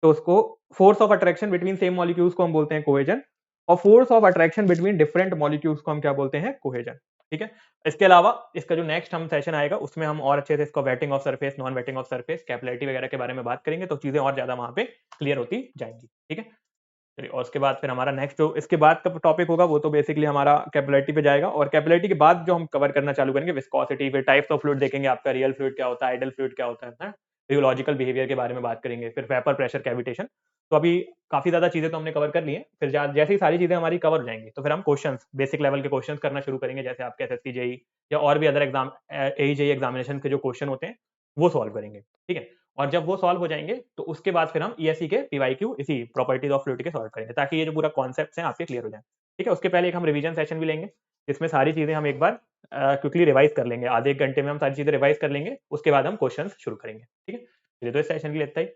तो उसको force of attraction between same molecules को हम बोलते हैं कोहेजन, और force of attraction between different molecules को हम क्या बोलते हैं, कोहेजन। ठीक है, इसके अलावा इसका जो नेक्स्ट हम सेशन आएगा उसमें हम और अच्छे से इसको waiting of surface, non waiting of surface, capillarity वगैरह के बारे में बात करेंगे, तो चीजें और ज्यादा वहां पे क्लियर होती जाएंगी। ठीक है, चलिए, और उसके बाद फिर हमारा नेक्स्ट जो इसके बाद का टॉपिक होगा वो तो बेसिकली हमारा कैपिलरिटी पे जाएगा, और कैपिलरिटी के बाद जो हम कवर करना चालू करेंगे विस्कोसिटी, फिर टाइप्स ऑफ फ्लूइड देखेंगे, आपका रियल फ्लूइड क्या होता है, आइडल फ्लूइड क्या होता है, रियोलॉजिकल बिहेवियर के बारे में बात करेंगे, फिर वेपर प्रेशर कैविटेशन। तो अभी काफी ज्यादा चीजें तो हमने कवर कर ली हैं, फिर जैसे ही सारी चीजें हमारी कवर हो जाएंगी तो फिर हम क्वेश्चंस, बेसिक लेवल के क्वेश्चंस करना शुरू करेंगे, जैसे आपके एसएससी जेई या और भी अदर एग्जाम, एई जेई एग्जामिनेशन के जो क्वेश्चन होते हैं वो सॉल्व करेंगे। ठीक है, और जब वो सॉल्व हो जाएंगे तो उसके बाद फिर हम ईएससी के पीवाईक्यू इसी प्रॉपर्टीज ऑफ फ्लूइड के सॉल्व करेंगे, ताकि ये जो पूरा कॉन्सेप्ट हैं आपके क्लियर हो जाए। ठीक है, उसके पहले एक हम रिवीजन सेशन भी लेंगे, जिसमें सारी चीजें हम एक बार क्विकली रिवाइज कर लेंगे, आधे एक घंटे में हम सारी चीजें रिवाइज कर लेंगे, उसके बाद हम क्वेश्चन शुरू करेंगे। ठीक है, चलिए, तो इस सेशन के लिए इतना ही।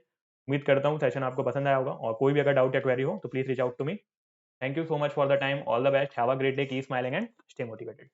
उम्मीद करता हूँ सेशन आपको पसंद आया होगा, और कोई भी अगर डाउट या क्वेरी हो तो please reach out to me. Thank you so much for the time, all the best, have a great day, keep smiling and stay motivated.